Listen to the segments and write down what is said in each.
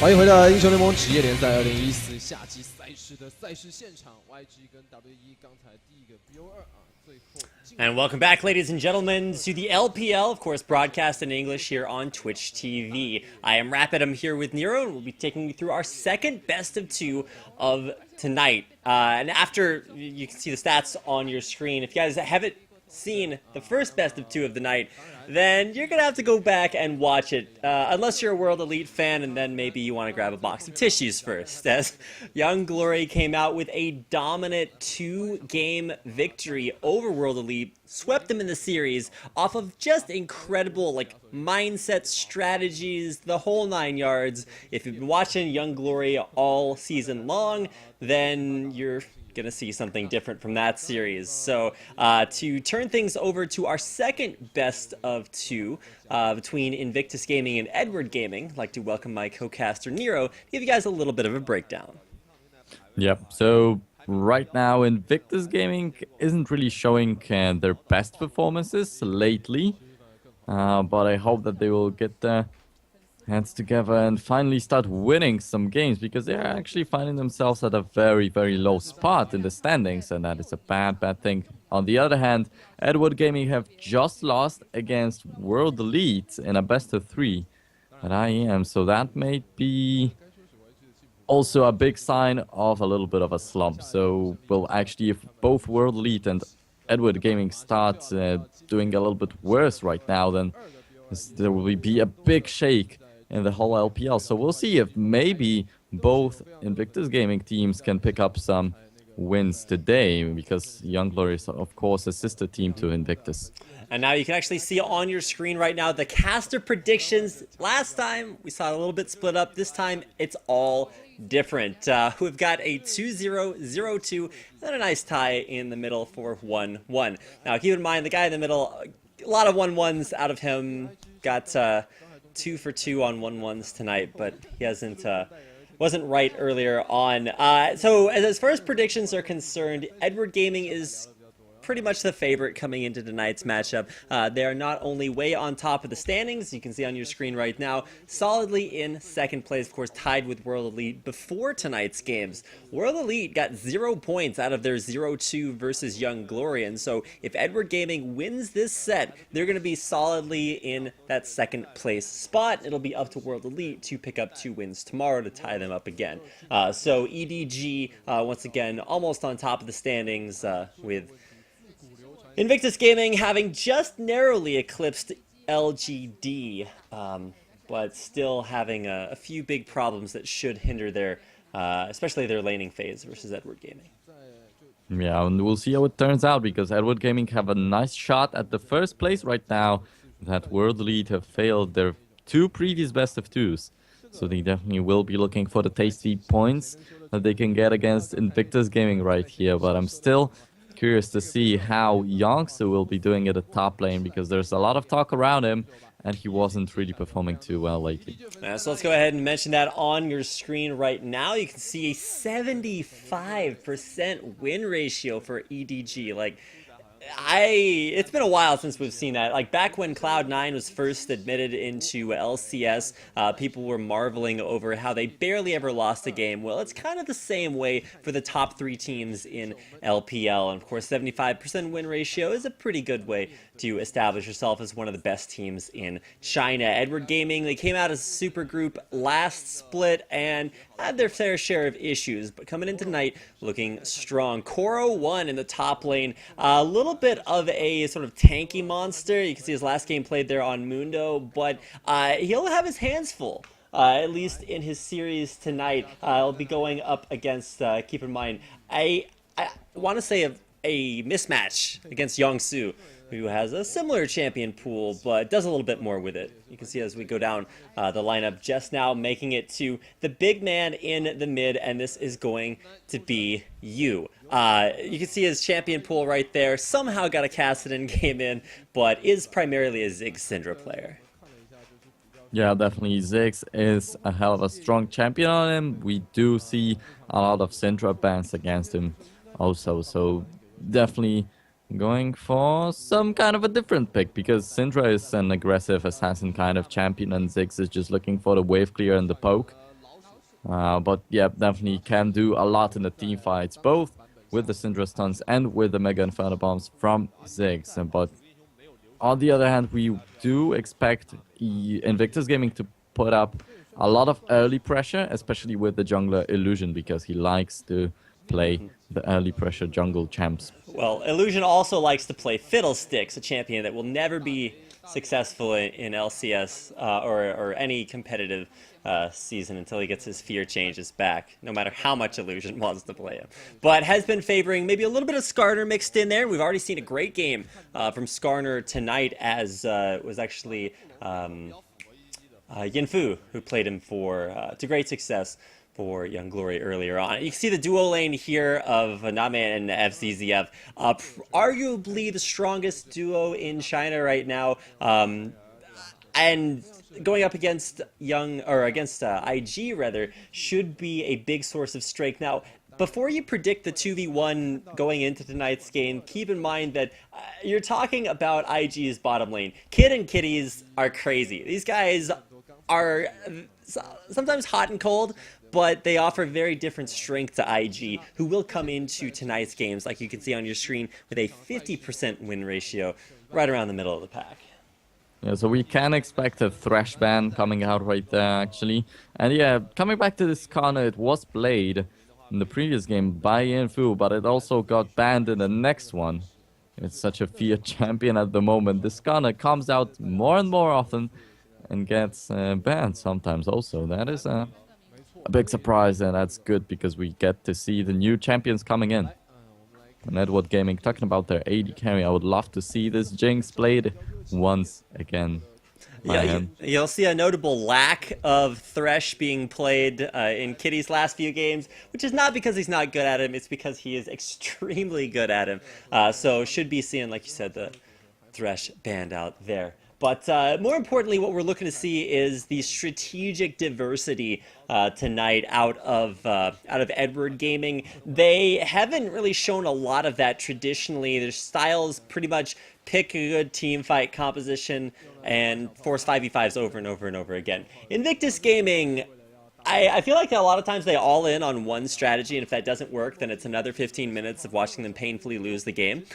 欢迎回到英雄联盟职业联赛2014夏季赛事的赛事现场 ，YG 跟 W1刚才第一个 BO2啊，最后。And welcome back, ladies and gentlemen, to the LPL, of course, broadcast in English here on Twitch TV. I am Rapid, I'm here with Nero, and we'll be taking you through our second best of two of tonight. And after, you can see the stats on your screen. If you guys haven't seen the first best of two of the night, then you're gonna have to go back and watch it, unless you're a World Elite fan, and then maybe you want to grab a box of tissues first, as Young Glory came out with a dominant 2-game victory over World Elite, swept them in the series off of just incredible mindset, strategies, the whole 9 yards. If you've been watching Young Glory all season long, then you're gonna see something different from that series. So to turn things over to our second best of two between Invictus Gaming and Edward Gaming, I'd like to welcome my co-caster Nero to give you guys a little bit of a breakdown. Yep, so right now Invictus Gaming isn't really showing their best performances lately, but I hope that they will get their hands together and finally start winning some games, because they're actually finding themselves at a very, very low spot in the standings, and that is a bad thing. On the other hand, Edward Gaming have just lost against World Elite in a best of 3 at IEM, so that may be also a big sign of a little bit of a slump. So, well, actually, if both World Elite and Edward Gaming start doing a little bit worse right now, then there will be a big shake in the whole LPL. So we'll see if maybe both Invictus Gaming teams can pick up some wins today, because Young Glory is, of course, a sister team to Invictus. And now you can actually see on your screen right now the caster predictions. Last time we saw it a little bit split up. This time it's all different. We've got a 2-0, 0-2, and a nice tie in the middle for 1-1. Now keep in mind, the guy in the middle, a lot of 1-1s out of him. Got 2 for 2 on 1-1s tonight, but he wasn't right earlier on. So as far as predictions are concerned, Edward Gaming is pretty much the favorite coming into tonight's matchup. They are not only way on top of the standings, you can see on your screen right now, solidly in second place, of course, tied with World Elite before tonight's games. World Elite got 0 points out of their 0-2 versus Young Glory, and so if Edward Gaming wins this set, they're going to be solidly in that second place spot. It'll be up to World Elite to pick up 2 wins tomorrow to tie them up again. So EDG, once again, almost on top of the standings with Invictus Gaming having just narrowly eclipsed LGD, but still having a few big problems that should hinder their, especially their laning phase versus Edward Gaming. Yeah, and we'll see how it turns out, because Edward Gaming have a nice shot at the first place right now. That World Elite have failed their 2 previous best of 2s. So they definitely will be looking for the tasty points that they can get against Invictus Gaming right here. But I'm still curious to see how Youngsu will be doing at the top lane, because there's a lot of talk around him and he wasn't really performing too well lately. So let's go ahead and mention that on your screen right now. You can see a 75% win ratio for EDG. It's been a while since we've seen that. Back when Cloud9 was first admitted into LCS, people were marveling over how they barely ever lost a game. Well, it's kind of the same way for the top 3 teams in LPL. And of course, 75% win ratio is a pretty good way to establish yourself as one of the best teams in China. Edward Gaming, they came out as a super group last split and had their fair share of issues, but coming in tonight looking strong. Koro won in the top lane, a little bit of a sort of tanky monster. You can see his last game played there on Mundo, but he'll have his hands full. At least in his series tonight. He'll be going up against, keep in mind, I want to say a mismatch against Youngsu, who has a similar champion pool, but does a little bit more with it. You can see as we go down the lineup just now, making it to the big man in the mid, and this is going to be you. You can see his champion pool right there. Somehow got a Kassadin game in, but is primarily a Ziggs Syndra player. Yeah, definitely. Ziggs is a hell of a strong champion on him. We do see a lot of Syndra bans against him also, so definitely going for some kind of a different pick, because Syndra is an aggressive assassin kind of champion and Ziggs is just looking for the wave clear and the poke. But yeah, definitely can do a lot in the team fights, both with the Syndra stuns and with the Mega Inferno Bombs from Ziggs. But on the other hand, we do expect Invictus Gaming to put up a lot of early pressure, especially with the jungler Illusion, because he likes to play the early pressure jungle champs. Well, Illusion also likes to play Fiddlesticks, a champion that will never be successful in LCS or any competitive season until he gets his fear changes back, no matter how much Illusion wants to play him. But has been favoring maybe a little bit of Skarner mixed in there. We've already seen a great game from Skarner tonight, as it was actually Yinfu who played him to great success for Young Glory earlier on. You can see the duo lane here of Name and FZZF, arguably the strongest duo in China right now, and going up against IG rather, should be a big source of strength. Now, before you predict the 2v1 going into tonight's game, keep in mind that you're talking about IG's bottom lane. Kid and Kitties are crazy. These guys are sometimes hot and cold, but they offer very different strength to IG, who will come into tonight's games, like you can see on your screen, with a 50% win ratio, right around the middle of the pack. Yeah, so we can expect a Thresh ban coming out right there, actually. And yeah, coming back to this Skarner, it was played in the previous game by Yinfu, but it also got banned in the next one. It's such a feared champion at the moment. This Skarner comes out more and more often and gets banned sometimes also. That is a big surprise, and that's good because we get to see the new champions coming in. And Edward Gaming talking about their AD carry. I would love to see this Jinx played once again. Yeah, you'll see a notable lack of Thresh being played in Kitty's last few games, which is not because he's not good at him, it's because he is extremely good at him. So should be seeing, like you said, the Thresh banned out there. But more importantly, what we're looking to see is the strategic diversity tonight out of Edward Gaming. They haven't really shown a lot of that traditionally. Their styles pretty much pick a good team fight composition and force 5v5s over and over and over again. Invictus Gaming, I feel like a lot of times they all in on one strategy, and if that doesn't work, then it's another 15 minutes of watching them painfully lose the game.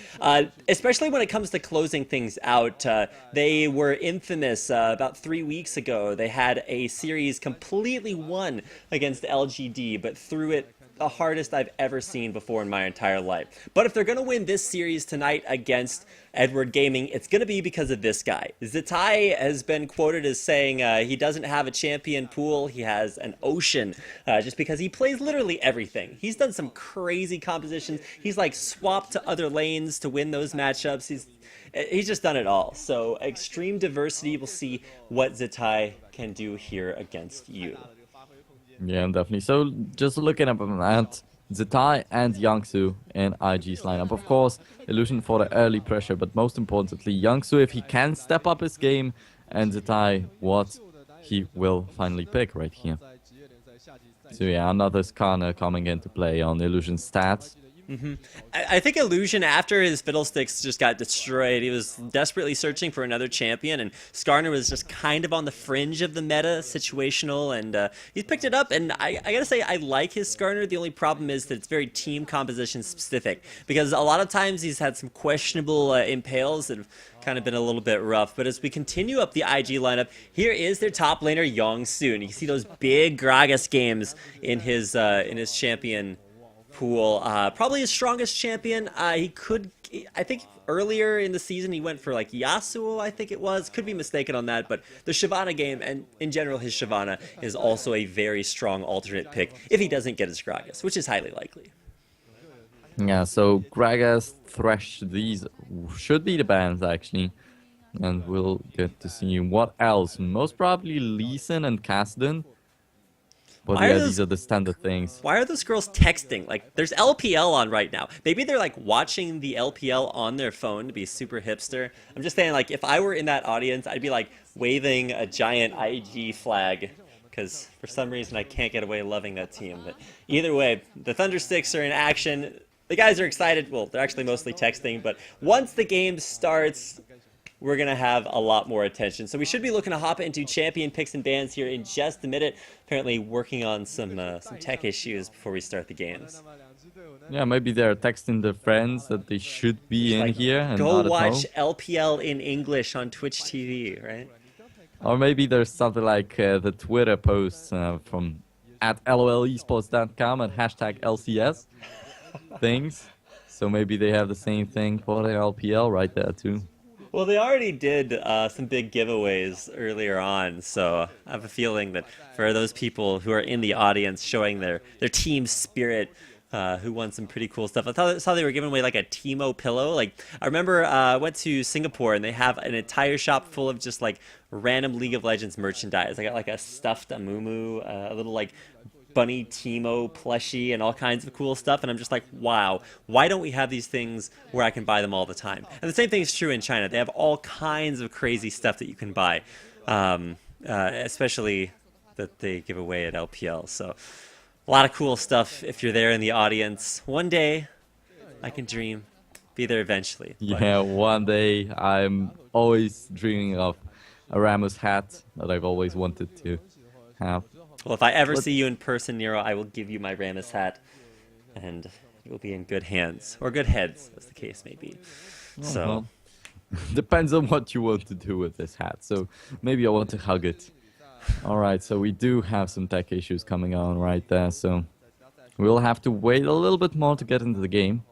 Especially when it comes to closing things out. They were infamous about 3 weeks ago. They had a series completely won against LGD, but threw it the hardest I've ever seen before in my entire life. But if they're going to win this series tonight against Edward Gaming, it's going to be because of this guy. Zitai has been quoted as saying he doesn't have a champion pool, he has an ocean, just because he plays literally everything. He's done some crazy compositions. He's like swapped to other lanes to win those matchups. He's just done it all. So extreme diversity. We'll see what Zitai can do here against you. Yeah, definitely. So just looking up at Zitai and Yangsu in IG's lineup. Of course, Illusion for the early pressure, but most importantly, Yangsu, if he can step up his game, and Zitai, what he will finally pick right here. So yeah, another Skarner coming into play on Illusion's stats. I think Illusion, after his Fiddlesticks just got destroyed, he was desperately searching for another champion, and Skarner was just kind of on the fringe of the meta, situational, and he's picked it up, and I gotta say, I like his Skarner. The only problem is that it's very team composition specific, because a lot of times he's had some questionable impales that have kind of been a little bit rough. But as we continue up the IG lineup, here is their top laner, Yongsu, and you can see those big Gragas games in his champion pool. Probably his strongest champion. I think earlier in the season he went for like Yasuo, I think it was. Could be mistaken on that, but the Shyvana game, and in general his Shyvana, is also a very strong alternate pick if he doesn't get his Gragas, which is highly likely. Yeah, so Gragas, Thresh, these should be the bans actually. And we'll get to see what else. Most probably Lee Sin and Kasdan. But yeah, these are the standard things. Why are those girls texting? Like, there's LPL on right now. Maybe they're, like, watching the LPL on their phone to be super hipster. I'm just saying, like, if I were in that audience, I'd be, like, waving a giant IG flag. Because for some reason, I can't get away loving that team. But either way, the Thundersticks are in action. The guys are excited. Well, they're actually mostly texting. But once the game starts, we're going to have a lot more attention. So we should be looking to hop into champion picks and bans here in just a minute. Apparently working on some tech issues before we start the games. Yeah, maybe they're texting their friends that they should be in here and go not watch at home. LPL in English on Twitch TV, right? Or maybe there's something like the Twitter posts from at lolesports.com and hashtag LCS things. So maybe they have the same thing for the LPL right there too. Well, they already did some big giveaways earlier on, so I have a feeling that for those people who are in the audience showing their team spirit, who won some pretty cool stuff. I saw they were giving away like a Timo pillow. Like I remember I went to Singapore and they have an entire shop full of just like random League of Legends merchandise. I got like a stuffed Amumu, a little like bunny Timo plushie and all kinds of cool stuff, and I'm just like, wow, why don't we have these things where I can buy them all the time? And the same thing is true in China. They have all kinds of crazy stuff that you can buy, especially that they give away at LPL. So a lot of cool stuff if you're there in the audience. One day, I can dream, be there eventually. Yeah, one day I'm always dreaming of a Ramos hat that I've always wanted to have. Well, if I ever see you in person, Nero, I will give you my Rammus hat, and you will be in good hands, or good heads, as the case may be. So, well, depends on what you want to do with this hat. So maybe I want to hug it. All right, so we do have some tech issues coming on right there. So we'll have to wait a little bit more to get into the game.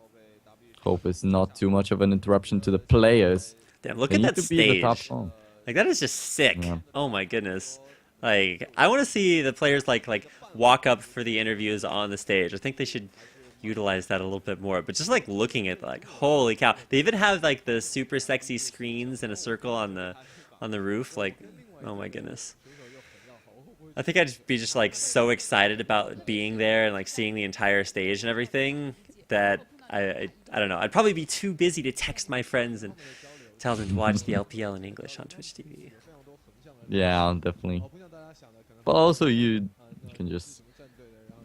Hope it's not too much of an interruption to the players. Damn, look at that stage. Like, that is just sick. Yeah. Oh my goodness. Like, I want to see the players like walk up for the interviews on the stage. I think they should utilize that a little bit more. But just like looking at like, holy cow, they even have like the super sexy screens in a circle on the roof. Like, oh my goodness. I think I'd be just like so excited about being there and like seeing the entire stage and everything that I don't know. I'd probably be too busy to text my friends and tell them to watch the LPL in English on Twitch TV. Yeah, definitely. But also you can just...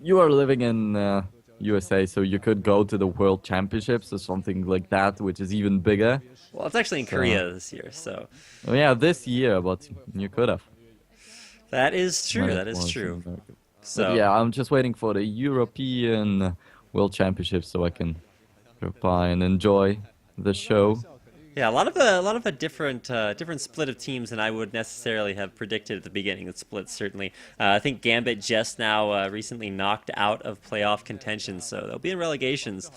You are living in USA, so you could go to the World Championships or something like that, which is even bigger. Well, it's actually in Korea this year, so... Oh, yeah, this year, but you could have. That is true, that is true. So but yeah, I'm just waiting for the European World Championships so I can drop by and enjoy the show. Yeah, a lot of a different split of teams than I would necessarily have predicted at the beginning. The split certainly. I think Gambit just now recently knocked out of playoff contention, so they'll be in relegations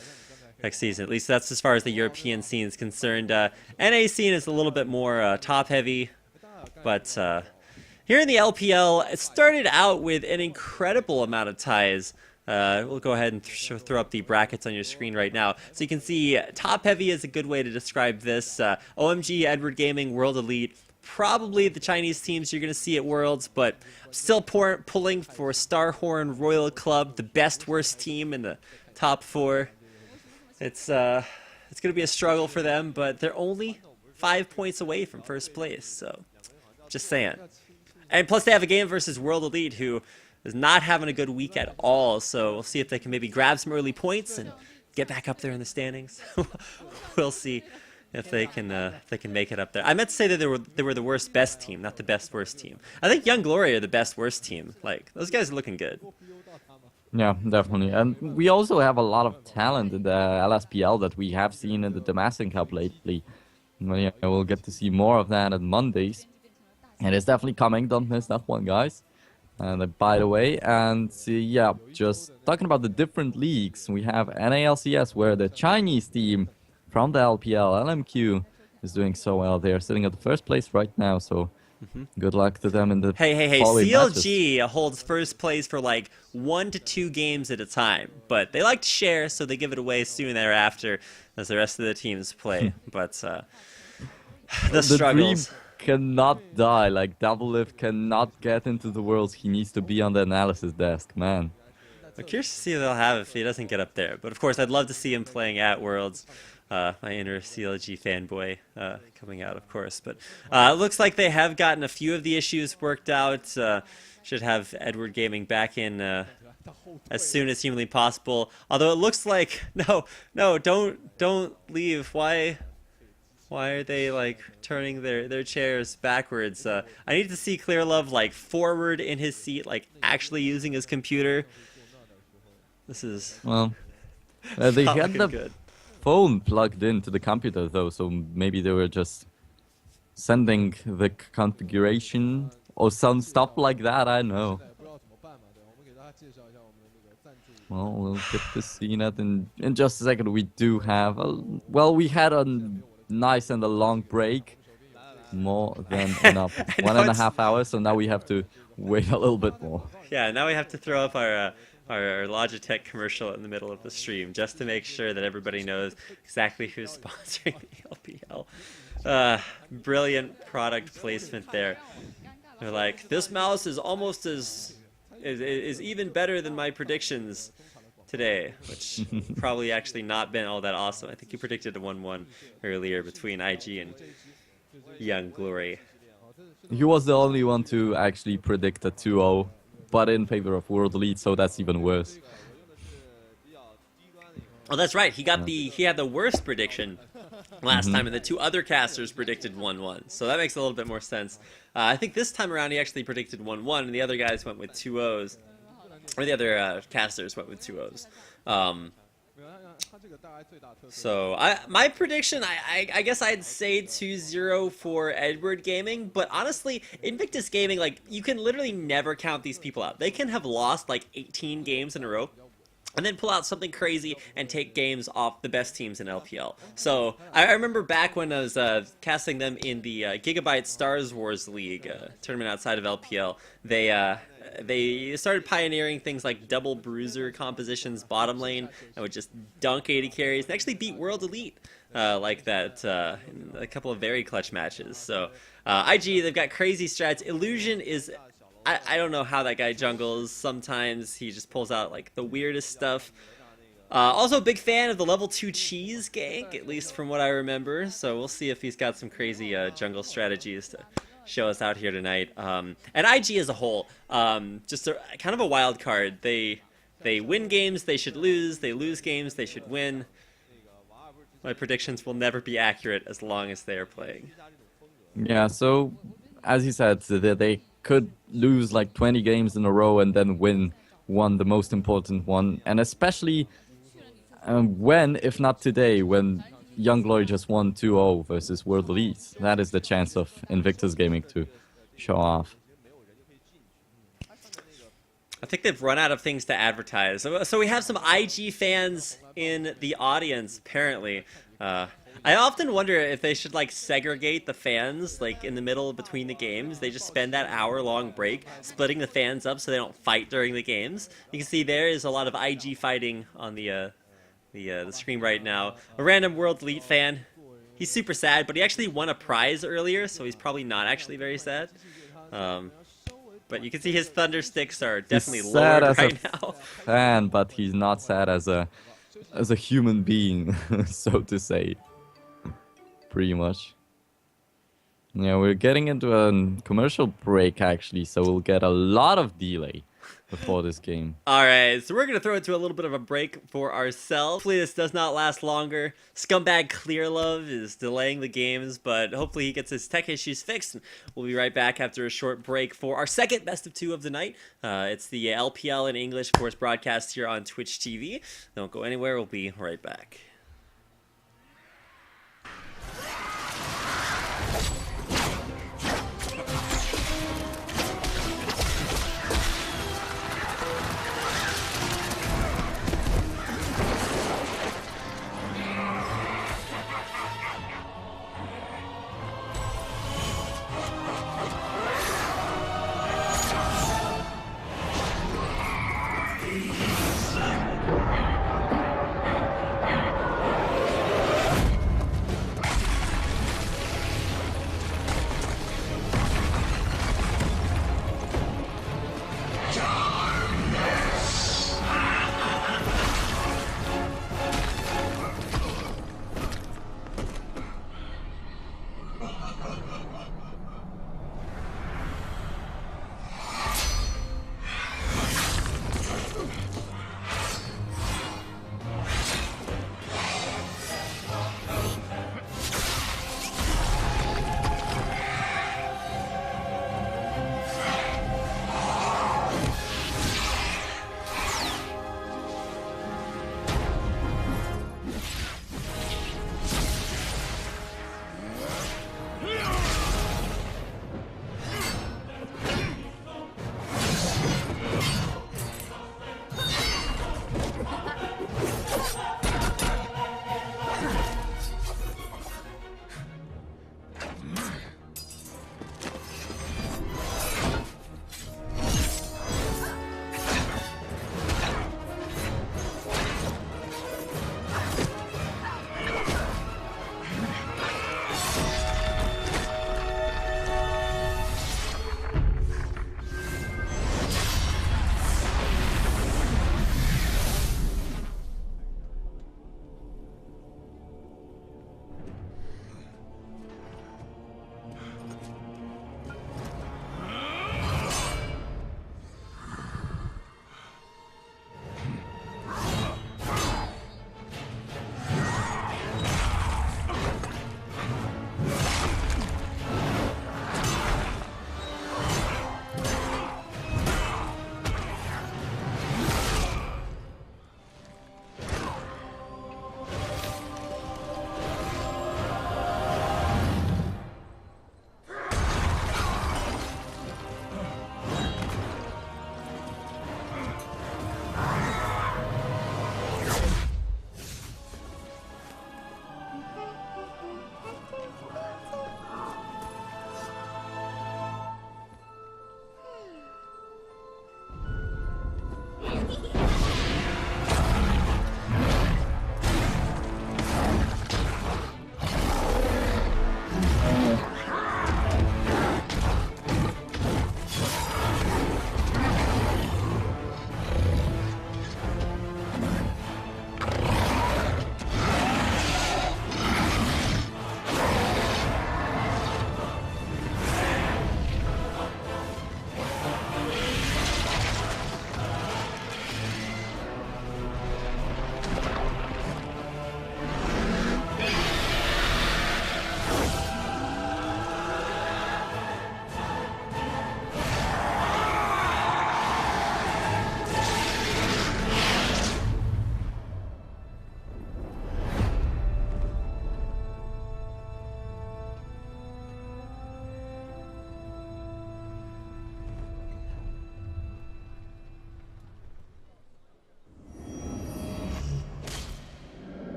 next season. At least that's as far as the European scene is concerned. NA scene is a little bit more top heavy, but here in the LPL, it started out with an incredible amount of ties. We'll go ahead and throw up the brackets on your screen right now. So you can see top heavy is a good way to describe this. OMG, Edward Gaming, World Elite, probably the Chinese teams you're going to see at Worlds, but I'm still pulling for Starhorn Royal Club, the best worst team in the top 4. It's going to be a struggle for them, but they're only 5 points away from first place, so just saying. And plus they have a game versus World Elite, who is not having a good week at all, so we'll see if they can maybe grab some early points and get back up there in the standings. We'll see if they can make it up there. I meant to say that they were the worst best team, not the best worst team. I think Young Glory are the best worst team. Like, those guys are looking good. Yeah, definitely. And we also have a lot of talent in the LSPL that we have seen in the Damascus Cup lately. Well, yeah, we'll get to see more of that on Mondays. And it's definitely coming, don't miss that one, guys. And by the way, and yeah, just talking about the different leagues, we have NALCS, where the Chinese team from the LPL, LMQ, is doing so well. They are sitting at the first place right now, so good luck to them in the Hey, following CLG matches. holds first place for like 1 to 2 games at a time, but they like to share, so they give it away soon thereafter as the rest of the teams play. But the struggles... Dream cannot die. Like, Doublelift cannot get into the Worlds. He needs to be on the analysis desk, man. I'm curious to see what they'll have if he doesn't get up there. But of course, I'd love to see him playing at Worlds. My inner CLG fanboy coming out, of course. But it looks like they have gotten a few of the issues worked out. Should have Edward Gaming back in as soon as humanly possible. Although it looks like... No, don't leave. Why Why are they like turning their chairs backwards? I need to see Clear Love like forward in his seat, like actually using his computer. This is Well, they not had looking the good. phone plugged into the computer though, so maybe they were just sending the configuration or some stuff like that. I don't know. Well, we'll get to see that in just a second. We do have well, we had a nice and a long break, more than enough, know 1.5 hours. So now we have to wait a little bit more. Yeah, now we have to throw up our Logitech commercial in the middle of the stream just to make sure that everybody knows exactly who's sponsoring the LPL. Brilliant product placement there. They're like, this mouse is almost is even better than my predictions today, which probably actually not been all that awesome. I think you predicted a 1-1 earlier between IG and Young Glory. He was the only one to actually predict a 2-0, but in favor of World Elite, so that's even worse. Oh, that's right. He had the worst prediction last time, and the two other casters predicted 1-1. So that makes a little bit more sense. I think this time around he actually predicted 1-1, and the other guys went with 2-0s. Or the other casters went with 2-0s. So my prediction, I guess I'd say 2-0 for Edward Gaming, but honestly, Invictus Gaming, like, you can literally never count these people out. They can have lost like 18 games in a row and then pull out something crazy and take games off the best teams in LPL. So I remember back when I was casting them in the Gigabyte Stars Wars League tournament outside of LPL, they started pioneering things like double bruiser compositions bottom lane and would just dunk 80 carries and actually beat World Elite like that in a couple of very clutch matches. So IG, they've got crazy strats. Illusion is... I don't know how that guy jungles. Sometimes he just pulls out like the weirdest stuff. Also a big fan of the level 2 cheese gank, at least from what I remember. So we'll see if he's got some crazy jungle strategies to show us out here tonight. And IG as a whole, just kind of a wild card. They win games, they should lose. They lose games, they should win. My predictions will never be accurate as long as they are playing. Yeah, so as you said, they could lose like 20 games in a row and then win one, the most important one. And especially when, if not today, when Young Glory just won 2-0 versus World Elite. That is the chance of Invictus Gaming to show off. I think they've run out of things to advertise. So we have some IG fans in the audience, apparently. I often wonder if they should like segregate the fans like in the middle between the games. They just spend that hour-long break splitting the fans up so they don't fight during the games. You can see there is a lot of IG fighting on the screen right now. A random World Elite fan. He's super sad, but he actually won a prize earlier, so he's probably not actually very sad. But you can see his thunder sticks are definitely lowered right now. Fan, but he's not sad as a human being, so to say. Pretty much. Yeah, we're getting into a commercial break actually, so we'll get a lot of delay before this game. Alright, so we're going to throw into a little bit of a break for ourselves. Hopefully this does not last longer. Scumbag Clear Love is delaying the games, but hopefully he gets his tech issues fixed. We'll be right back after a short break for our second best of 2 of the night. It's the LPL in English, of course, broadcast here on Twitch TV. Don't go anywhere, we'll be right back.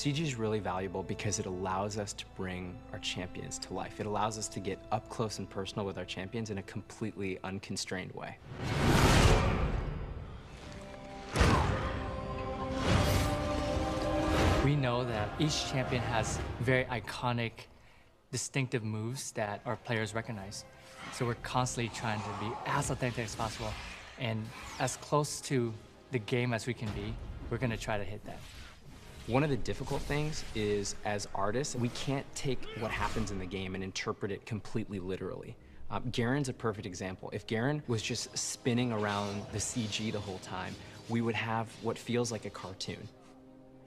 CG is really valuable because it allows us to bring our champions to life. It allows us to get up close and personal with our champions in a completely unconstrained way. We know that each champion has very iconic, distinctive moves that our players recognize. So we're constantly trying to be as authentic as possible and as close to the game as we can be. We're going to try to hit that. One of the difficult things is, as artists, we can't take what happens in the game and interpret it completely literally. Garen's a perfect example. If Garen was just spinning around the CG the whole time, we would have what feels like a cartoon.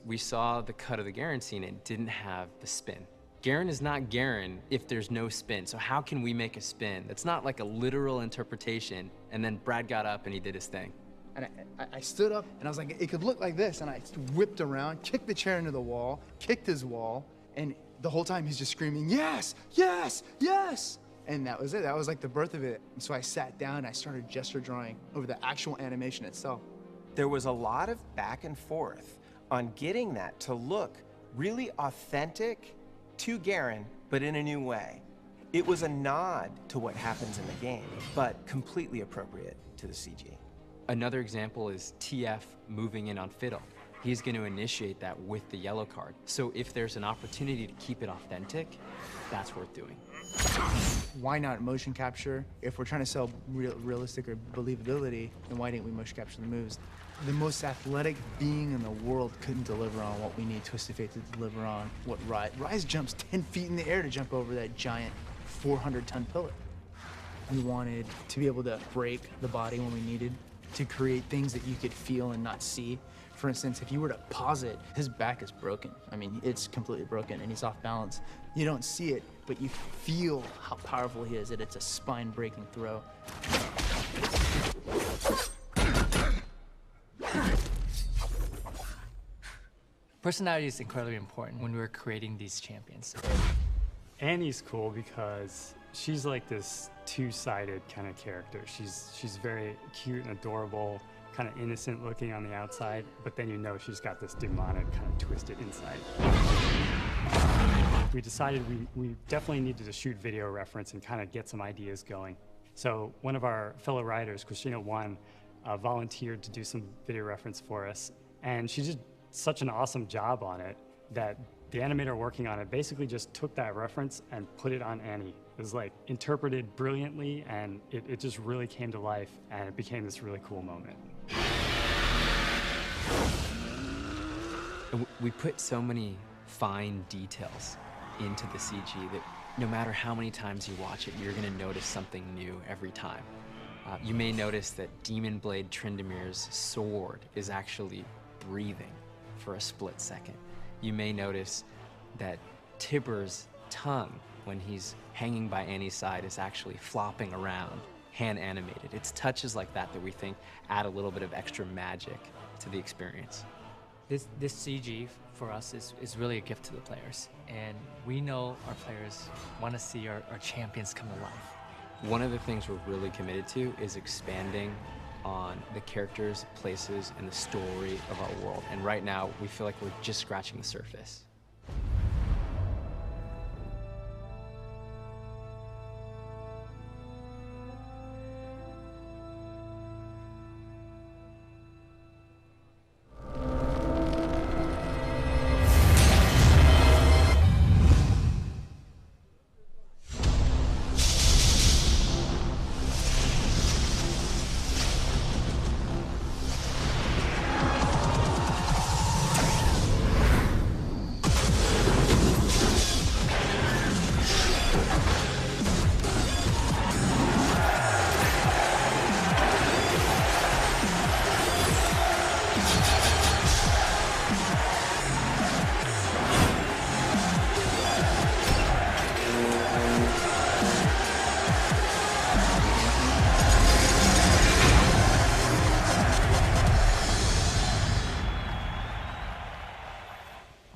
We saw the cut of the Garen scene and it didn't have the spin. Garen is not Garen if there's no spin, so how can we make a spin that's not like a literal interpretation, and then Brad got up and he did his thing? And I stood up and I was like, it could look like this, and I whipped around, kicked the chair into the wall, kicked his wall, and the whole time he's just screaming, yes, yes, yes! And that was it, that was like the birth of it. And so I sat down and I started gesture drawing over the actual animation itself. There was a lot of back and forth on getting that to look really authentic to Garen, but in a new way. It was a nod to what happens in the game, but completely appropriate to the CG. Another example is TF moving in on Fiddle. He's going to initiate that with the yellow card. So if there's an opportunity to keep it authentic, that's worth doing. Why not motion capture? If we're trying to sell realistic or believability, then why didn't we motion capture the moves? The most athletic being in the world couldn't deliver on what we need Twisted Fate to deliver on what Rise. Rise jumps 10 feet in the air to jump over that giant 400-ton pillar. We wanted to be able to break the body when we needed, to create things that you could feel and not see. For instance, if you were to pause it, his back is broken. I mean, it's completely broken and he's off balance. You don't see it, but you feel how powerful he is, that it's a spine-breaking throw. Personality is incredibly important when we're creating these champions. Annie's cool because she's like this two-sided kind of character. She's very cute and adorable, kind of innocent looking on the outside, but then you know she's got this demonic kind of twisted inside. We decided we definitely needed to shoot video reference and kind of get some ideas going. So one of our fellow writers, Christina Wan, volunteered to do some video reference for us, and she did such an awesome job on it that the animator working on it basically just took that reference and put it on Annie. It was like interpreted brilliantly, and it just really came to life, and it became this really cool moment. We put so many fine details into the CG that no matter how many times you watch it, you're gonna notice something new every time. You may notice that Demon Blade Trindamir's sword is actually breathing for a split second. You may notice that Tibor's tongue, when he's hanging by Annie's side, is actually flopping around, hand animated. It's touches like that that we think add a little bit of extra magic to the experience. This CG for us is really a gift to the players. And we know our players want to see our champions come to life. One of the things we're really committed to is expanding on the characters, places, and the story of our world. And right now, we feel like we're just scratching the surface.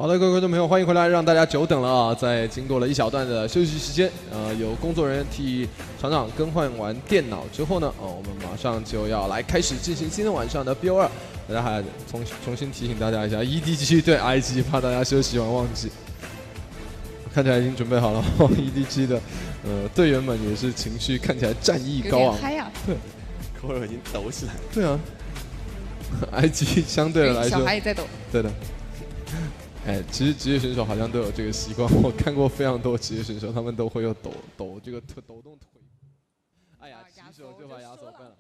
好的，各位观众朋友，欢迎回来，让大家久等了啊！在经过了一小段的休息时间，有工作人员替厂长更换完电脑之后呢，我们马上就要来开始进行今天晚上的 BO2。大家还重新提醒大家一下 ，EDG 对 IG， 怕大家休息完忘记。看起来已经准备好了，EDG 的队员们也是情绪看起来战意高昂，嗨呀！对，口耳已经抖起来。对啊，IG 相对来说，小孩也在抖。对的。哎，其实职业选手好像都有这个习惯，我看过非常多职业选手，他们都会有抖动腿。哎呀，起手就把亚索干了。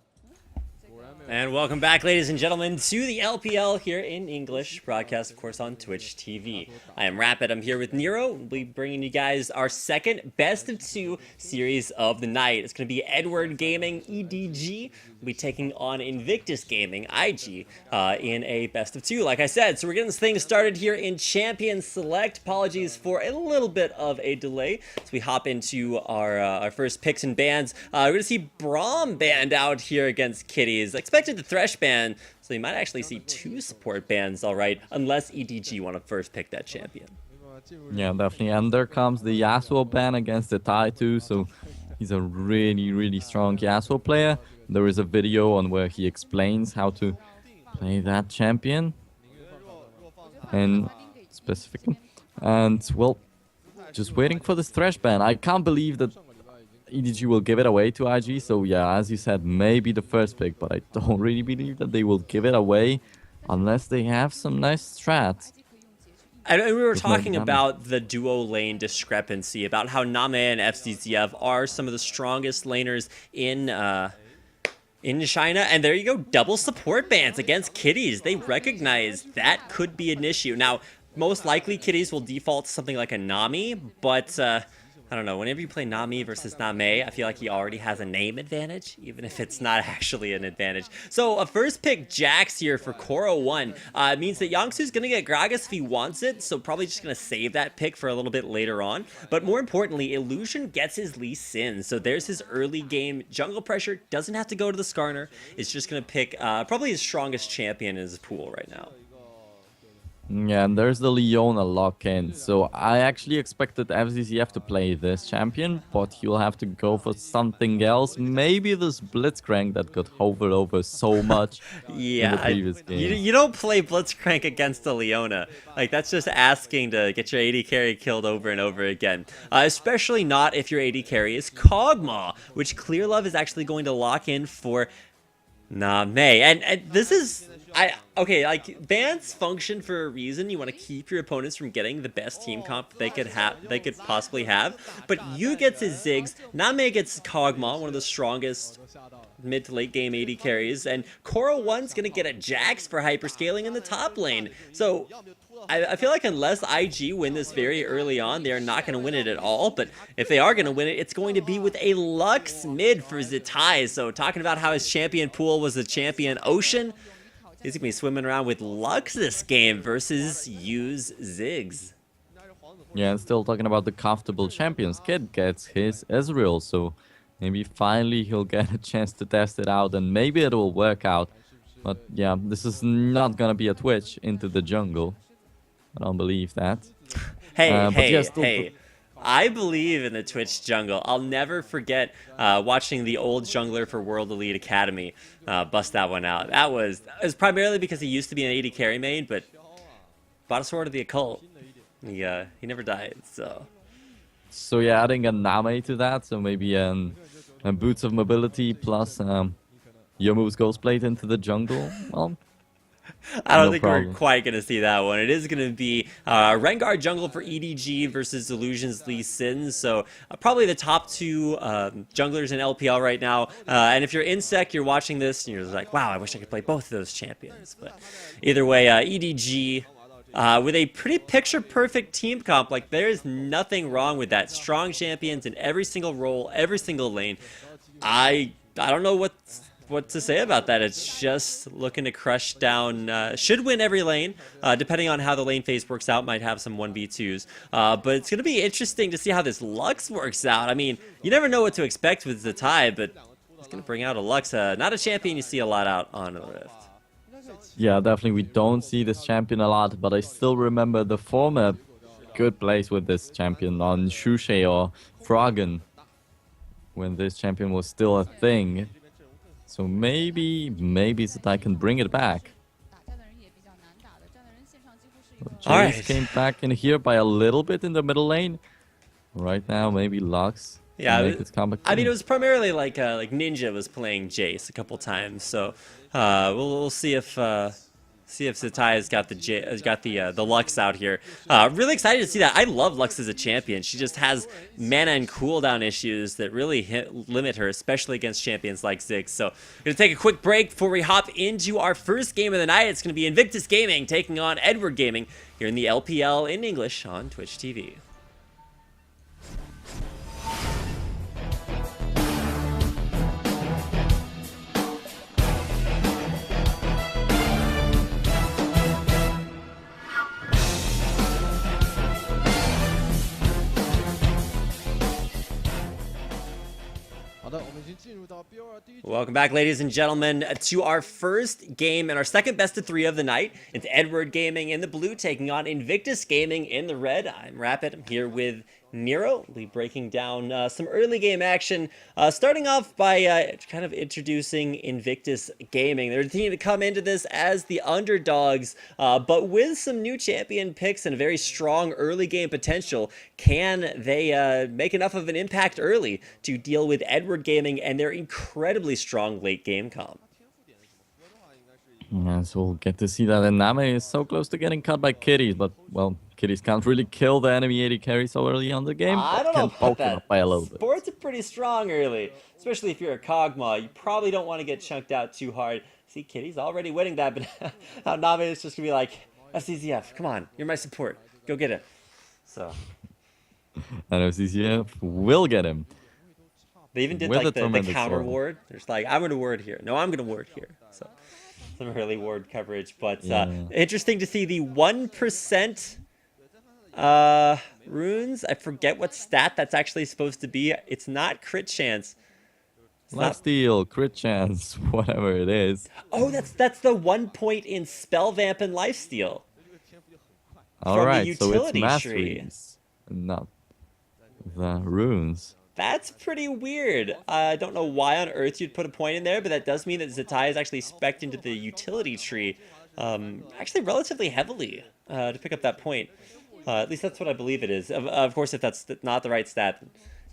And welcome back, ladies and gentlemen, to the LPL here in English, broadcast, of course, on Twitch TV. I am Rapid. I'm here with Nero. We'll be bringing you guys our second best of two series of the night. It's going to be Edward Gaming, EDG. We'll be taking on Invictus Gaming, IG, in a best of two, like I said. So we're getting this thing started here in Champion Select. Apologies for a little bit of a delay as we hop into our first picks and bans. We're going to see Braum banned out here against Kitties. Expected the Thresh ban, so you might actually see two support bans, all right, unless EDG want to first pick that champion. Yeah, definitely. And there comes the Yasuo ban against the Tai too, so he's a really strong Yasuo player. There is a video on where he explains how to play that champion and specifically. And well, just waiting for this Thresh ban. I can't believe that EDG will give it away to IG, so yeah, as you said, maybe the first pick, but I don't really believe that they will give it away unless they have some nice strats. And we were talking about the duo lane discrepancy, about how Name and FZZF are some of the strongest laners in China, and there you go, double support bans against Kitties. They recognize that could be an issue. Now, most likely Kitties will default to something like a Nami, but I don't know, whenever you play Nami versus Name, I feel like he already has a name advantage, even if it's not actually an advantage. So a first pick Jax here for Koro 1 means that Yangsu's going to get Gragas if he wants it, so probably just going to save that pick for a little bit later on. But more importantly, Illusion gets his Lee Sin, so there's his early game jungle pressure. Doesn't have to go to the Skarner. It's just going to pick probably his strongest champion in his pool right now. Yeah, and there's the Leona lock-in. So I actually expected FZZF to play this champion, but he'll have to go for something else. Maybe this Blitzcrank that got hovered over so much in the previous game. You don't play Blitzcrank against the Leona. Like, that's just asking to get your AD carry killed over and over again. Especially not if your AD carry is Kog'Maw, which Clearlove is actually going to lock in for Name. And this is... okay, like, bans function for a reason. You want to keep your opponents from getting the best team comp they could possibly have. But Yu gets his Ziggs, Name gets Kog'Maw, one of the strongest mid to late game AD carries, and Koro 1's gonna get a Jax for hyperscaling in the top lane. So I feel like unless IG win this very early on, they're not going to win it at all. But if they are going to win it, it's going to be with a Lux mid for Zitai. So talking about how his champion pool was the champion Ocean, he's going to be swimming around with Lux this game versus Yu's Ziggs. Yeah, and still talking about the comfortable champions. Kid gets his Ezreal, so maybe finally he'll get a chance to test it out, and maybe it will work out. But yeah, this is not going to be a Twitch into the jungle. I don't believe that. Hey, I believe in the Twitch jungle. I'll never forget watching the old jungler for World Elite Academy bust that one out. It was primarily because he used to be an AD carry main, but bought a Sword of the Occult. He never died, so... So yeah, adding a Name to that, so maybe a Boots of Mobility plus Yomu's Ghostblade into the jungle. Well, I don't think we're quite going to see that one. It is going to be Rengar jungle for EDG versus Illusion's Lee Sin. So probably the top two junglers in LPL right now. And if you're Insect, you're watching this and you're just like, wow, I wish I could play both of those champions. But either way, EDG with a pretty picture-perfect team comp. Like, there's nothing wrong with that. Strong champions in every single role, every single lane. I don't know what to say about that. It's just looking to crush down, should win every lane, depending on how the lane phase works out, might have some 1v2s, but it's going to be interesting to see how this Lux works out. I mean, you never know what to expect with Zitai, but it's going to bring out a Lux, not a champion you see a lot out on the Rift. Yeah, definitely we don't see this champion a lot, but I still remember the former good plays with this champion on Shushe or Froggen when this champion was still a thing. So maybe Zatai can bring it back. Jace came back in here by a little bit in the middle lane. Right now, maybe Lux. Yeah, make its comeback I mean, too. it was primarily like Ninja was playing Jace a couple times, so we'll see if Zatai has got the Lux out here. Really excited to see that. I love Lux as a champion. She just has mana and cooldown issues that really limit her, especially against champions like Ziggs. So gonna take a quick break before we hop into our first game of the night. It's gonna be Invictus Gaming taking on Edward Gaming here in the LPL in English on Twitch TV. Welcome back, ladies and gentlemen, to our first game and our second best of 3 of the night. It's Edward Gaming in the blue taking on Invictus Gaming in the red. I'm Rapid. I'm here with Nero. We'll be breaking down some early game action, starting off by kind of introducing Invictus Gaming. They're the team to come into this as the underdogs, but with some new champion picks and a very strong early game potential. Can they make enough of an impact early to deal with Edward Gaming and their incredibly strong late game comp? Yeah, so we'll get to see that. And Name is so close to getting cut by Kitties, but, well, Kitties can't really kill the enemy AD carry so early on the game. I don't know about poke him that. up by a little bit. Sports are pretty strong early, especially if you're a Kog'Maw. You probably don't want to get chunked out too hard. See, Kitty's already winning that, but Name is just going to be like, FCZF, come on, you're my support. Go get it. So. And FCZF will get him. They even did With like a the tremendous counter sword. ward. There's like, I'm going to ward here. No, I'm going to ward here. So some early ward coverage, but interesting to see the 1% runes. I forget what stat that's actually supposed to be. It's not crit chance. Lifesteal, crit chance, whatever it is. Oh, that's the 1 point in spell vamp and lifesteal. All right, the so it's utility tree. masteries, not the runes. That's pretty weird. I don't know why on earth you'd put a point in there, but that does mean that Zatai is actually spec'd into the utility tree, actually relatively heavily to pick up that point. At least that's what I believe it is. Of course, if that's not the right stat,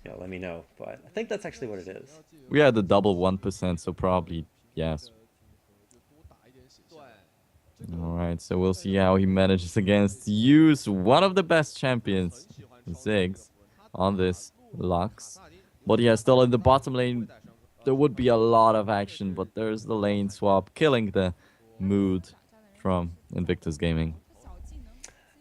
let me know. But I think that's actually what it is. We had the double 1%, so probably yes. All right, so we'll see how he manages against use one of the best champions, Ziggs, on this Lux. But yeah, still in the bottom lane, there would be a lot of action, but there's the lane swap, killing the mood from Invictus Gaming.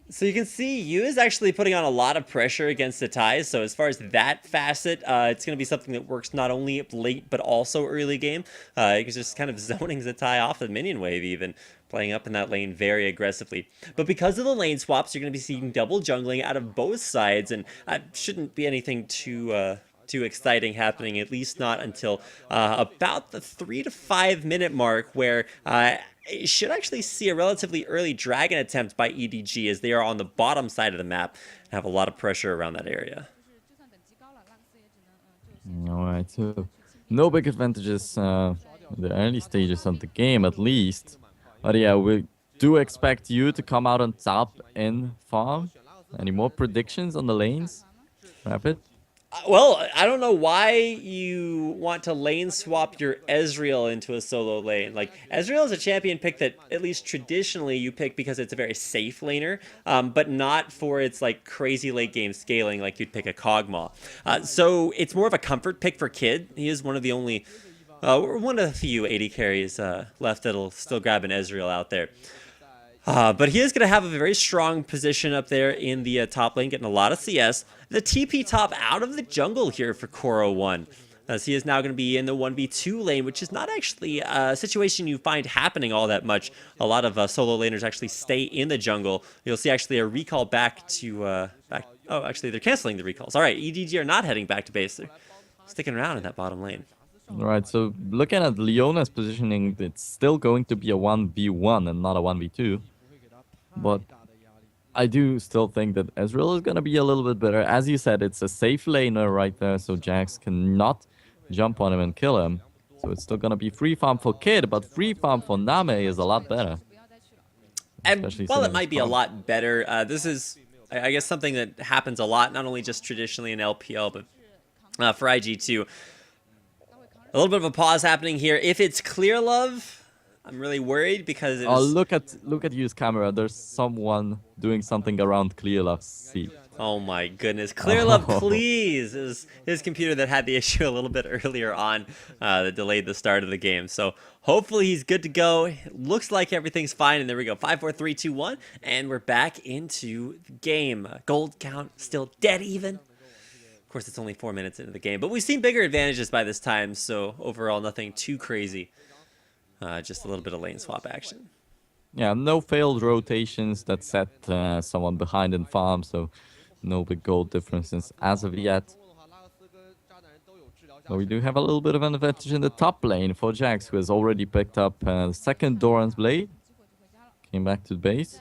So you can see Yu is actually putting on a lot of pressure against Zatai. So as far as that facet, it's going to be something that works not only late, but also early game. He's just kind of zoning Zatai off the minion wave even, playing up in that lane very aggressively. But because of the lane swaps, you're going to be seeing double jungling out of both sides, and shouldn't be anything too exciting happening, at least not until about the 3 to 5 minute mark, where you should actually see a relatively early dragon attempt by EDG, as they are on the bottom side of the map and have a lot of pressure around that area. All right, so no big advantages in the early stages of the game, at least. But yeah, we do expect you to come out on top in farm. Any more predictions on the lanes, Rapid? Well, I don't know why you want to lane swap your Ezreal into a solo lane. Like, Ezreal is a champion pick that, at least traditionally, you pick because it's a very safe laner, but not for its, like, crazy late game scaling like you'd pick a Kog'Maw. So it's more of a comfort pick for Kid. He is one of the only, one of the few AD carries left that'll still grab an Ezreal out there. But he is going to have a very strong position up there in the top lane, getting a lot of CS. The TP top out of the jungle here for Koro1, as he is now going to be in the 1v2 lane, which is not actually a situation you find happening all that much. A lot of solo laners actually stay in the jungle. You'll see actually a recall back to... Oh, actually, they're canceling the recalls. All right, EDG are not heading back to base. They're sticking around in that bottom lane. Right, so looking at Leona's positioning, it's still going to be a 1v1 and not a 1v2. But I do still think that Ezreal is going to be a little bit better. As you said, it's a safe laner right there, so Jax cannot jump on him and kill him. So it's still going to be free farm for Kid, but free farm for Name is a lot better. And while it sitting might be a front. lot better, this is, I guess, something that happens a lot, not only just traditionally in LPL, but for IG too. A little bit of a pause happening here. If it's clear love, I'm really worried because it Oh, was... look at Yu's camera. There's someone doing something around Clear Love's seat. Oh my goodness. Clear love, please. It was his computer that had the issue a little bit earlier on that delayed the start of the game. So hopefully he's good to go. It looks like everything's fine. And there we go. 5, 4, 3, 2, 1. And we're back into the game. Gold count still dead even. Of course, it's only 4 minutes into the game. But we've seen bigger advantages by this time. So overall, nothing too crazy. Just a little bit of lane swap action. Yeah, no failed rotations that set someone behind in farm, so no big goal differences as of yet. So we do have a little bit of an advantage in the top lane for Jax, who has already picked up the second Doran's Blade. Came back to the base.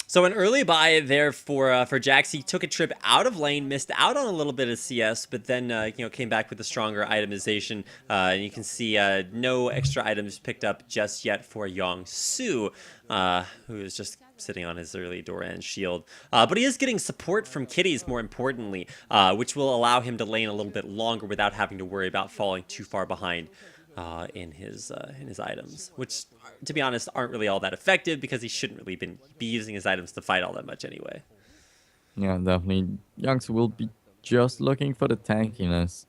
So an early buy there for Jax. He took a trip out of lane, missed out on a little bit of CS, but then came back with a stronger itemization. And you can see no extra items picked up just yet for Yong-Su, who is just sitting on his early Doran shield. But he is getting support from kitties, more importantly, which will allow him to lane a little bit longer without having to worry about falling too far behind in his items, which, to be honest, aren't really all that effective because he shouldn't really be using his items to fight all that much anyway. Yeah, definitely. Youngster will be just looking for the tankiness.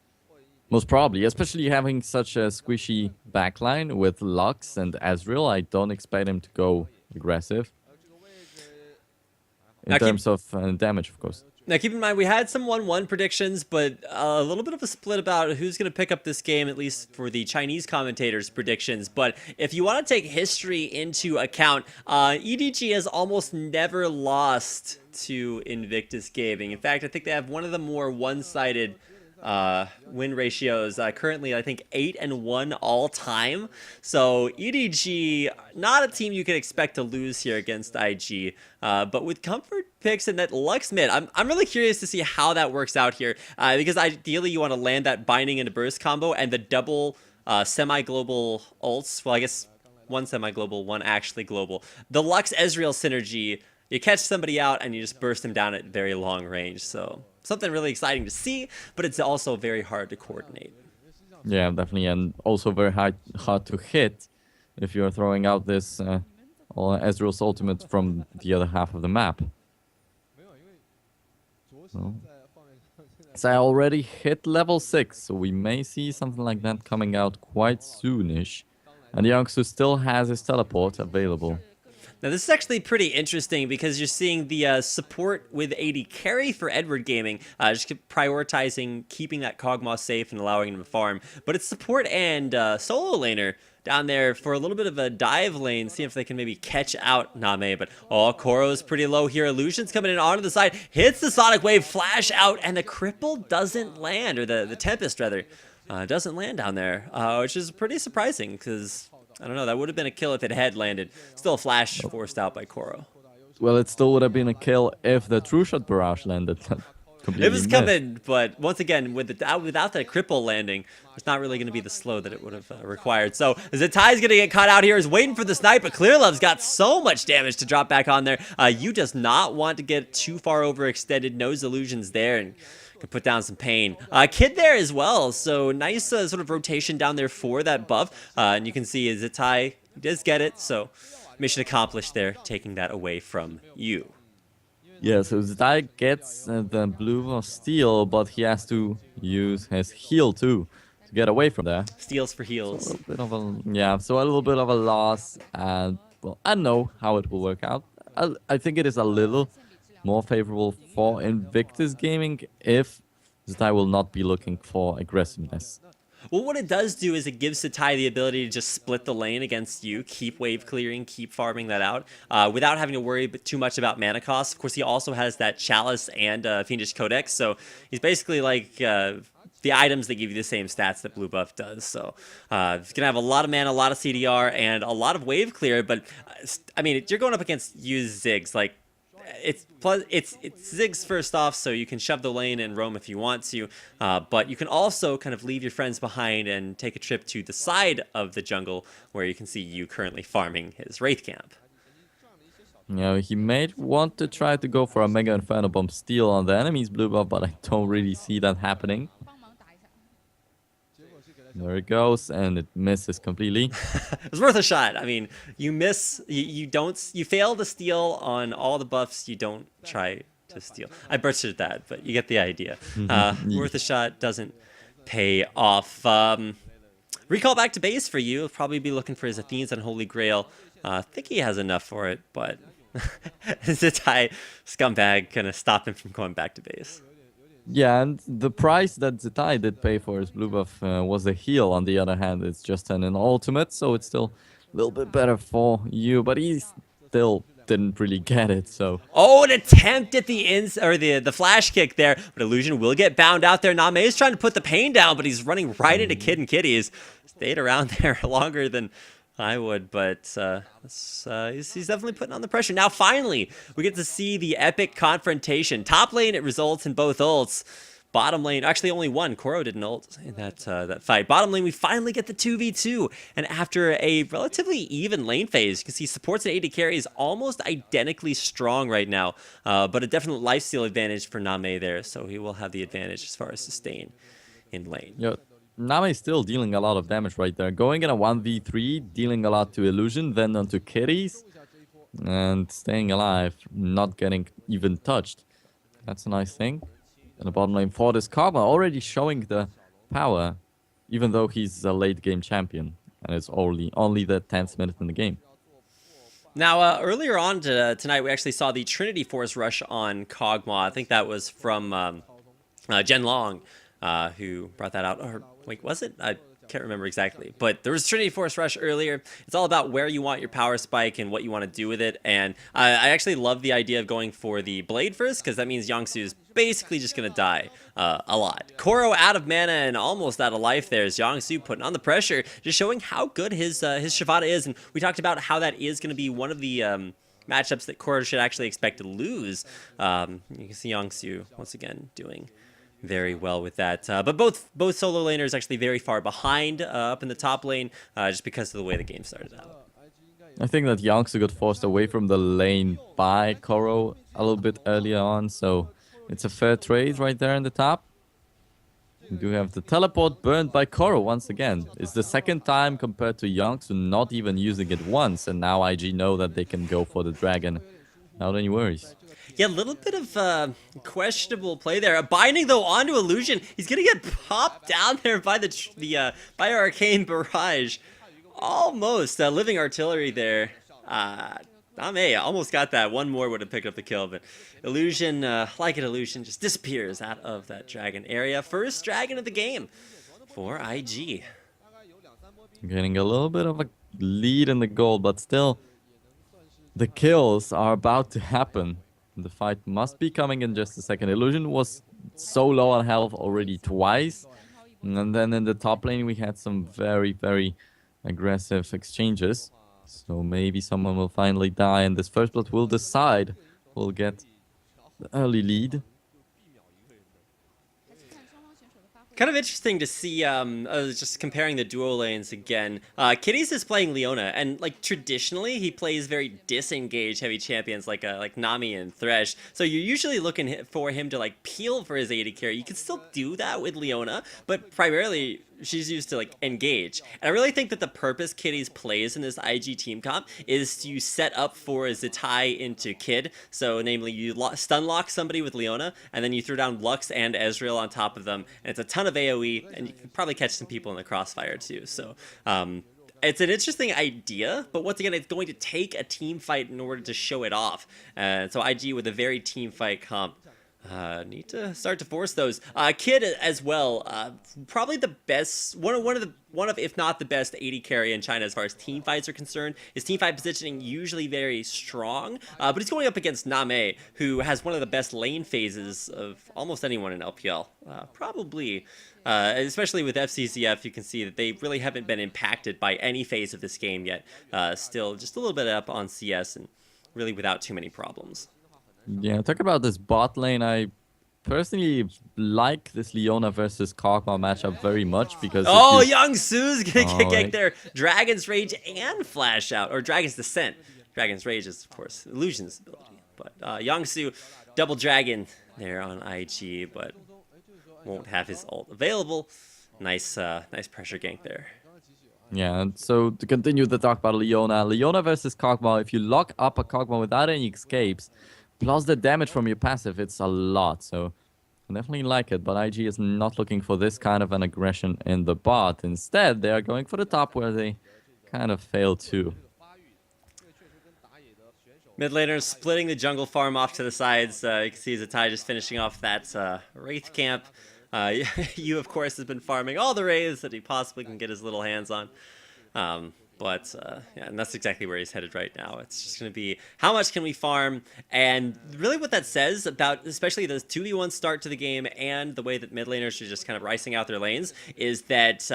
Most probably, especially having such a squishy backline with Lux and Ezreal. I don't expect him to go aggressive. In terms of damage, of course. Now, keep in mind, we had some 1-1 predictions, but a little bit of a split about who's going to pick up this game, at least for the Chinese commentators' predictions. But if you want to take history into account, EDG has almost never lost to Invictus Gaming. In fact, I think they have one of the more one-sided win ratios. Currently, I think 8-1 all time. So EDG, not a team you can expect to lose here against IG. But with comfort picks and that Lux mid, I'm really curious to see how that works out here. Because ideally, you want to land that binding into burst combo and the double semi-global ults. Well, I guess one semi-global, one actually global. The Lux Ezreal synergy. You catch somebody out and you just burst them down at very long range. So something really exciting to see, but it's also very hard to coordinate. Yeah, definitely, and also very hard to hit if you're throwing out this Ezreal's ultimate from the other half of the map. So I already hit level 6, so we may see something like that coming out quite soonish. And Youngster still has his teleport available. Now, this is actually pretty interesting because you're seeing the support with AD carry for Edward Gaming, just prioritizing keeping that Kog'Maw safe and allowing him to farm. But it's support and solo laner down there for a little bit of a dive lane, see if they can maybe catch out Name. But, Koro's pretty low here. Illusion's coming in onto the side, hits the Sonic Wave, flash out, and the Cripple doesn't land, or the Tempest, rather, doesn't land down there, which is pretty surprising because... I don't know, that would have been a kill if it had landed. Still a flash forced out by Koro. Well, it still would have been a kill if the True Shot Barrage landed. It was coming, but once again, without that cripple landing, it's not really going to be the slow that it would have required. So Zetai's going to get caught out here. He's waiting for the snipe, but Clearlove's got so much damage to drop back on there. You does not want to get too far overextended. No illusions there, and can put down some pain. Kid there as well, so nice sort of rotation down there for that buff. And you can see Zetai does get it, so mission accomplished there, taking that away from you. Yeah, so Zetai gets the blue of steel, but he has to use his heal too to get away from there. Steals for heals. So a little bit of a little bit of a loss, and well, I know how it will work out. I think it is a little more favorable for Invictus Gaming if Zetai will not be looking for aggressiveness. Well, what it does do is it gives Zetai the ability to just split the lane against you, keep wave clearing, keep farming that out, without having to worry too much about mana cost. Of course, he also has that Chalice and Fiendish Codex, so he's basically like the items that give you the same stats that blue buff does. So it's gonna have a lot of mana, a lot of CDR, and a lot of wave clear. But I mean, you're going up against used Ziggs. Like it's Ziggs first off, so you can shove the lane and roam if you want to. But you can also kind of leave your friends behind and take a trip to the side of the jungle where you can see you currently farming his Wraith camp. You know, he may want to try to go for a Mega Inferno Bomb steal on the enemy's blue buff, but I don't really see that happening. There it goes, and it misses completely. It was worth a shot. I mean, you miss, you fail to steal on all the buffs. You don't try to steal. I butchered that, but you get the idea. Worth a shot doesn't pay off. Recall back to base for you. He'll probably be looking for his Athene's Unholy Grail. I think he has enough for it, but Zitai scumbag gonna stop him from going back to base. Yeah, and the price that Zitai did pay for his blue buff was a heal. On the other hand, it's just an ultimate, so it's still a little bit better for you, but he still didn't really get it, so... Oh, an attempt at the flash kick there, but Illusion will get bound out there. Name is trying to put the pain down, but he's running right into Kid and Kitties. Stayed around there longer than I would, but he's definitely putting on the pressure. Now, finally, we get to see the epic confrontation. Top lane, it results in both ults. Bottom lane, actually only one. Koro didn't ult in that fight. Bottom lane, we finally get the 2v2. And after a relatively even lane phase, you can see supports and AD carry is almost identically strong right now. But a definite lifesteal advantage for Name there. So he will have the advantage as far as sustain in lane. Yeah. Name is still dealing a lot of damage right there. Going in a 1v3, dealing a lot to Illusion, then onto Kitties. And staying alive, not getting even touched. That's a nice thing. And the bottom lane for this Karma already showing the power, even though he's a late game champion. And it's only the 10th minute in the game. Now, earlier on tonight, we actually saw the Trinity Force rush on Kog'Maw. I think that was from Jen Long, who brought that out. Or wait, was it? I can't remember exactly. But there was Trinity Force rush earlier. It's all about where you want your power spike and what you want to do with it. And I actually love the idea of going for the Blade first, because that means Yangsu is basically just going to die a lot. Koro out of mana and almost out of life there is Yangsu putting on the pressure, just showing how good his Shavada is. And we talked about how that is going to be one of the matchups that Koro should actually expect to lose. You can see Yangsu once again doing very well with that. But both solo laners actually very far behind up in the top lane, just because of the way the game started out. I think that Yangsu got forced away from the lane by Koro a little bit earlier on, so it's a fair trade right there in the top. We do have the teleport burned by Koro once again. It's the second time compared to Yangsu not even using it once, and now IG know that they can go for the dragon without any worries. Yeah, a little bit of questionable play there. Binding though onto Illusion, he's gonna get popped down there by by Arcane Barrage. Almost living artillery there. Name almost got that. One more would have picked up the kill, but Illusion, like an Illusion, just disappears out of that dragon area. First dragon of the game for IG. Getting a little bit of a lead in the gold, but still, the kills are about to happen. The fight must be coming in just a second. Illusion was so low on health already twice. And then in the top lane, we had some very, very aggressive exchanges. So maybe someone will finally die, and this first blood will decide who will get the early lead. Kind of interesting to see, just comparing the duo lanes again. Kitties is playing Leona, and like traditionally, he plays very disengaged heavy champions like Nami and Thresh. So you're usually looking for him to like peel for his AD carry. You can still do that with Leona, but primarily she's used to like engage. And I really think that the purpose Kitties plays in this IG team comp is to set up for Zitai into Kid. So namely, you stun lock somebody with Leona, and then you throw down Lux and Ezreal on top of them, and it's a ton of AoE, and you can probably catch some people in the crossfire too. So it's an interesting idea, but once again, it's going to take a team fight in order to show it off. So IG with a very team fight comp Need to start to force those. Kid as well. Probably the best, one of if not the best AD carry in China as far as team fights are concerned. His team fight positioning usually very strong, but he's going up against Name, who has one of the best lane phases of almost anyone in LPL. Probably, especially with FCCF, you can see that they really haven't been impacted by any phase of this game yet. Still just a little bit up on CS and really without too many problems. Yeah, talk about this bot lane. I personally like this Leona versus Kog'Maw matchup very much because... Oh, Youngsu's gonna get right. there. Dragon's Rage and Flash Out, or Dragon's Descent. Dragon's Rage is, of course, Illusion's ability. But Youngsu, double Dragon there on IG, but won't have his ult available. Nice pressure gank there. Yeah, and so to continue the talk about Leona versus Kog'Maw, if you lock up a Kog'Maw without any escapes, plus the damage from your passive, it's a lot. So I definitely like it, but IG is not looking for this kind of an aggression in the bot. Instead, they are going for the top where they kind of failed too. Mid laners splitting the jungle farm off to the sides. You can see Zatai just finishing off that Wraith camp. You, of course, has been farming all the Wraiths that he possibly can get his little hands on. Yeah, and that's exactly where he's headed right now. It's just going to be how much can we farm, and really what that says about especially the 2v1 start to the game and the way that mid laners are just kind of ricing out their lanes is that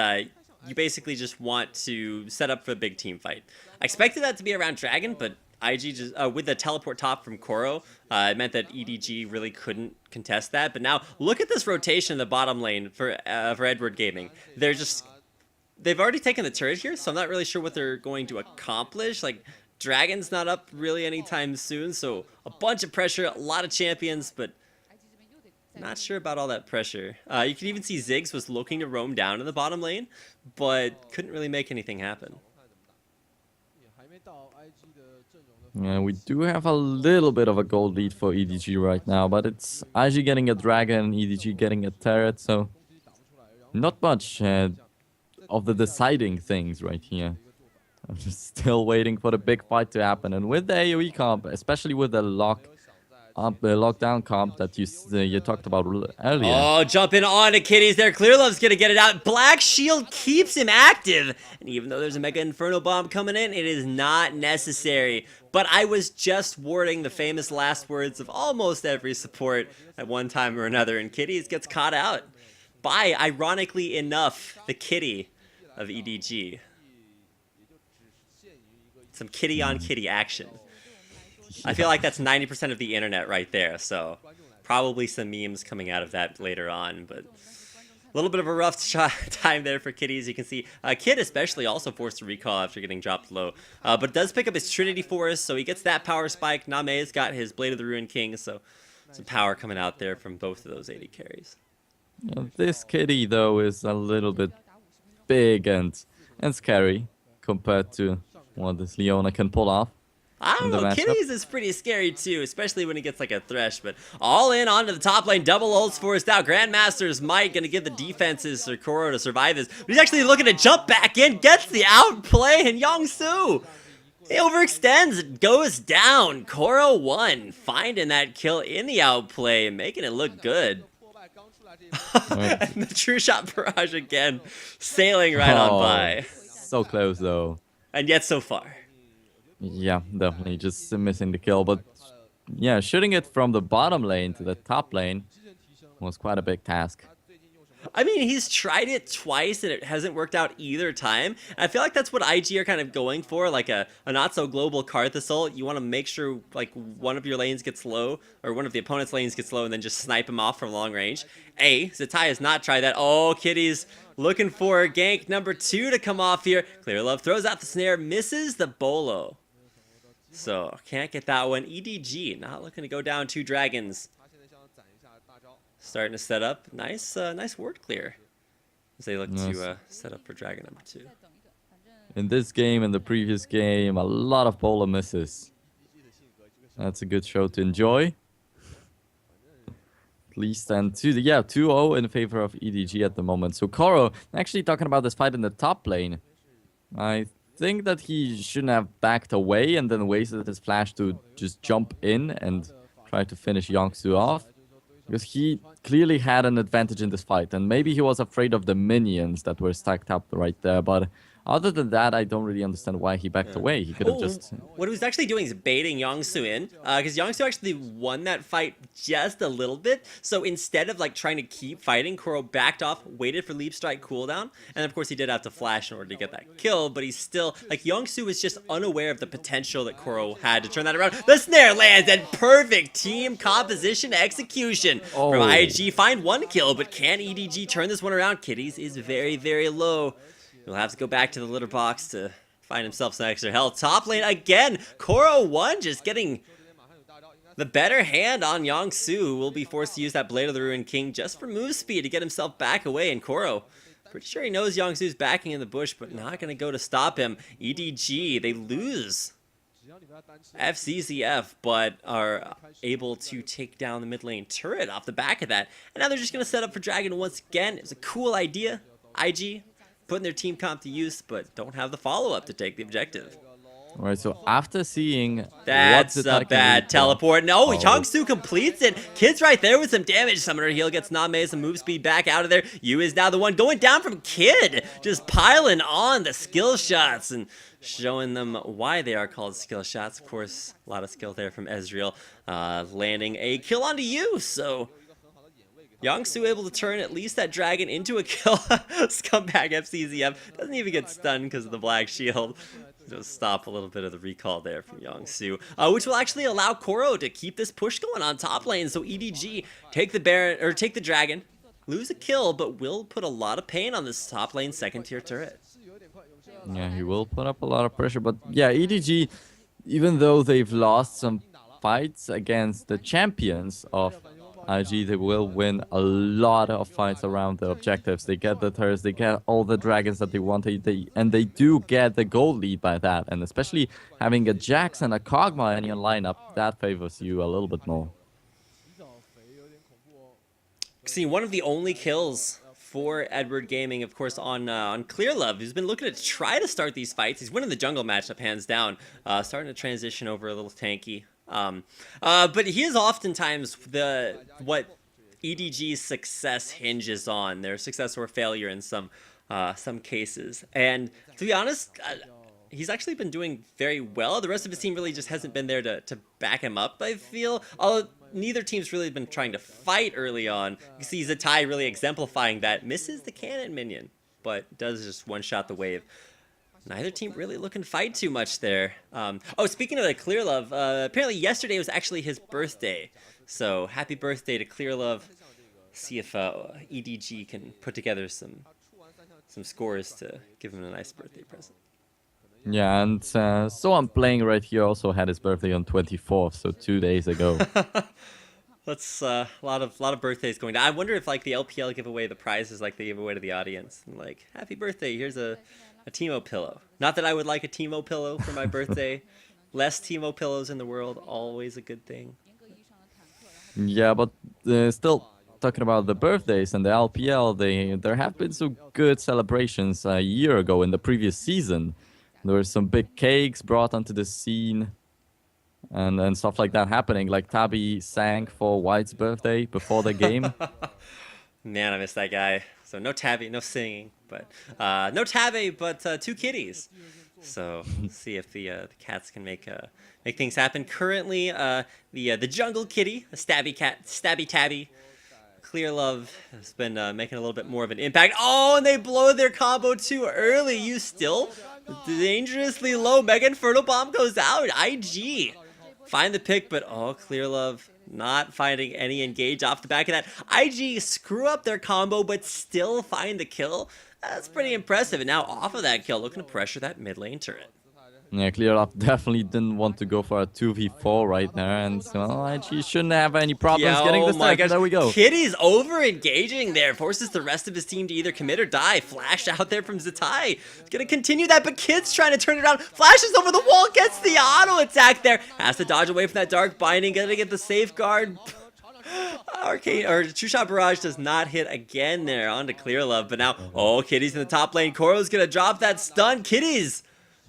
you basically just want to set up for a big team fight. I expected that to be around Dragon, but IG just with the teleport top from Koro, it meant that EDG really couldn't contest that. But now look at this rotation in the bottom lane for Edward Gaming. They've already taken the turret here, so I'm not really sure what they're going to accomplish. Like, Dragon's not up really anytime soon, so a bunch of pressure, a lot of champions, but not sure about all that pressure. You can even see Ziggs was looking to roam down in the bottom lane, but couldn't really make anything happen. Yeah, we do have a little bit of a gold lead for EDG right now, but it's IG getting a dragon, EDG getting a turret, so not much of the deciding things right here. I'm just still waiting for the big fight to happen, and with the AoE comp, especially with the lockdown comp that you talked about earlier. Oh, jumping on to Kitties there. Clearlove's gonna get it out. Black Shield keeps him active, and even though there's a Mega Inferno Bomb coming in, it is not necessary. But I was just warding the famous last words of almost every support at one time or another, and Kitties gets caught out by, ironically enough, the Kitty of EDG. Some kitty on kitty action. I feel like that's 90% of the internet right there, so probably some memes coming out of that later on, but a little bit of a rough time there for Kitties. You can see Kid especially also forced to recall after getting dropped low, but does pick up his Trinity Force, so he gets that power spike. Name's got his Blade of the Ruined King, so some power coming out there from both of those AD carries. This Kitty, though, is a little bit big and scary compared to what this Leona can pull off. I don't know, Kitties is pretty scary too, especially when he gets like a Thresh, but all in onto the top lane, double ults forced out. Grandmaster's Might gonna give the defenses for Koro to survive this, but he's actually looking to jump back in, gets the outplay, and Youngsu, he overextends, it goes down. Koro won, finding that kill in the outplay and making it look good. And the True Shot Barrage again, sailing right on by. So close though. And yet so far. Yeah, definitely just missing the kill, but yeah, shooting it from the bottom lane to the top lane was quite a big task. I mean, he's tried it twice and it hasn't worked out either time. And I feel like that's what IG are kind of going for, like a not so global Karth assault. You want to make sure like one of your lanes gets low, or one of the opponent's lanes gets low, and then just snipe him off from long range. Zatai has not tried that. Oh, Kitty's looking for gank number 2 to come off here. Clearlove throws out the snare, misses the bolo. So, can't get that one. EDG not looking to go down 2 dragons. Starting to set up. Nice ward clear as they look to set up for dragon number 2. In this game and the previous game, a lot of bolo misses. That's a good show to enjoy. At least, and 2-0 in favor of EDG at the moment. So Koro, actually talking about this fight in the top lane, I think that he shouldn't have backed away and then wasted his flash to just jump in and try to finish Youngsu off. Because he clearly had an advantage in this fight, and maybe he was afraid of the minions that were stacked up right there, but other than that, I don't really understand why he backed away. He could have just... What he was actually doing is baiting Yongsu in, because Yongsu actually won that fight just a little bit. So instead of like trying to keep fighting, Koro backed off, waited for Leap Strike cooldown, and of course he did have to flash in order to get that kill. But he's still like Yongsu was just unaware of the potential that Koro had to turn that around. The snare lands and perfect team composition execution from IG. Find one kill, but can EDG turn this one around? Kitties is very, very low. He'll have to go back to the litter box to find himself some extra health. Top lane again. Koro 1 just getting the better hand on Yongsu, who will be forced to use that Blade of the Ruined King just for move speed to get himself back away. And Koro, pretty sure he knows Yongsu's backing in the bush, but not going to go to stop him. EDG, they lose FCZF, but are able to take down the mid lane turret off the back of that. And now they're just going to set up for Dragon once again. It's a cool idea. IG putting their team comp to use, but don't have the follow-up to take the objective. All right, so after seeing... That's a bad teleport. No, Yongsu completes it. Kid's right there with some damage. Summoner heal gets Name some move speed back out of there. Yu is now the one going down from Kid. Just piling on the skill shots and showing them why they are called skill shots. Of course, a lot of skill there from Ezreal. Landing a kill onto Yu, so... Yongsu able to turn at least that dragon into a kill. Scumbag FCZF doesn't even get stunned because of the black shield. Just stop a little bit of the recall there from Yongsu, which will actually allow Koro to keep this push going on top lane. So EDG take the Baron or take the dragon, lose a kill, but will put a lot of pain on this top lane second tier turret. Yeah, he will put up a lot of pressure, but yeah, EDG, even though they've lost some fights against the champions of IG, they will win a lot of fights around the objectives. They get the turrets, they get all the dragons that they want, and they do get the gold lead by that. And especially having a Jax and a Kog'Maw in your lineup, that favors you a little bit more. See, one of the only kills for Edward Gaming, of course, on Clearlove, who's been looking to try to start these fights. He's winning the jungle matchup hands down, starting to transition over a little tanky. But he is oftentimes what EDG's success hinges on, their success or failure in some cases. And to be honest, he's actually been doing very well. The rest of his team really just hasn't been there to back him up, I feel. Although neither team's really been trying to fight early on. You see Zatai really exemplifying that. Misses the cannon minion, but does just one-shot the wave. Neither team really looking to fight too much there. Oh, speaking of the Clearlove, apparently yesterday was actually his birthday. So happy birthday to Clearlove. See if EDG can put together some scores to give him a nice birthday present. Yeah, and so I'm playing right here also had his birthday on 24th, so 2 days ago. That's a lot of birthdays going down. I wonder if like the LPL give away the prizes like they give away to the audience. And, like, happy birthday, here's a Teemo pillow. Not that I would like a Teemo pillow for my birthday. Less Teemo pillows in the world, always a good thing. Yeah, but still talking about the birthdays and the LPL, there have been some good celebrations a year ago in the previous season. There were some big cakes brought onto the scene and stuff like that happening. Like Tabby sang for White's birthday before the game. Man, I miss that guy. So no Tabby, no singing, but no Tabby, but two kitties. So let's see if the cats can make things happen. Currently, the jungle kitty, the stabby cat, Stabby Tabby, Clearlove has been making a little bit more of an impact. Oh, and they blow their combo too early. You still dangerously low. Mega Inferno Bomb goes out. IG find the pick, but oh, Clearlove not finding any engage off the back of that. IG screw up their combo, but still find the kill. That's pretty impressive. And now off of that kill, looking to pressure that mid lane turret. Yeah, Clearlove definitely didn't want to go for a 2v4 right there, and well, IG shouldn't have any problems getting this time. There we go. Kitty's over-engaging there, forces the rest of his team to either commit or die. Flash out there from Zatai. He's going to continue that, but Kid's trying to turn it around. Flashes over the wall, gets the auto-attack there. Has to dodge away from that Dark Binding, going to get the safeguard. Arcane or True Shot Barrage does not hit again there onto Clearlove, but now, oh, Kitty's in the top lane. Koro's going to drop that stun. Kitty's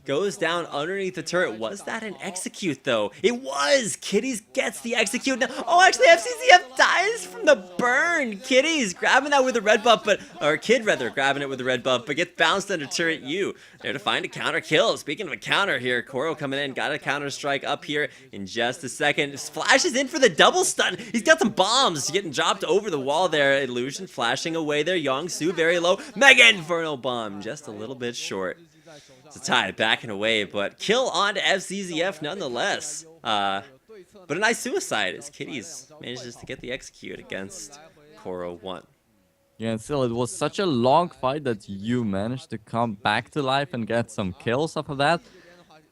goes down underneath the turret. Was that an execute, though? It was! Kitties gets the execute. Now, oh, actually, FCCF dies from the burn. Kitties grabbing that with the red buff, or Kid, rather, grabbing it with the red buff, but gets bounced under turret U. There to find a counter kill. Speaking of a counter here, Koro coming in, got a counter strike up here in just a second. Flashes in for the double stun. He's got some bombs getting dropped over the wall there. Illusion flashing away there. Yongsu very low. Mega Inferno Bomb just a little bit short. It's a tie backing away, but kill on to FCZF nonetheless. But a nice suicide as Kitties manages to get the execute against Koro 1. Yeah, and still, it was such a long fight that you managed to come back to life and get some kills off of that.